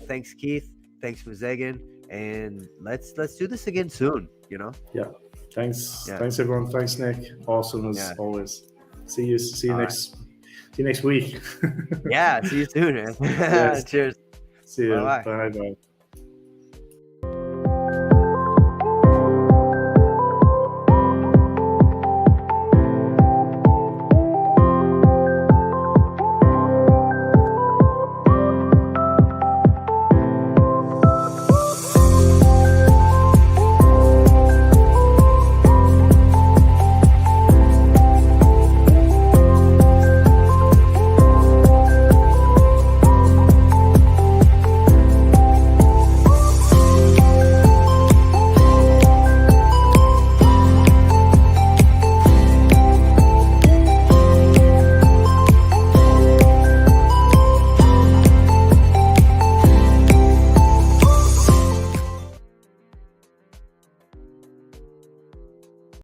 thanks Keith, thanks Muzegan, and let's do this again soon. Yeah. Thanks everyone. Thanks Nick. Awesome as always. See you next week. Yeah, see you soon, man. Cheers. See you. Bye. Bye.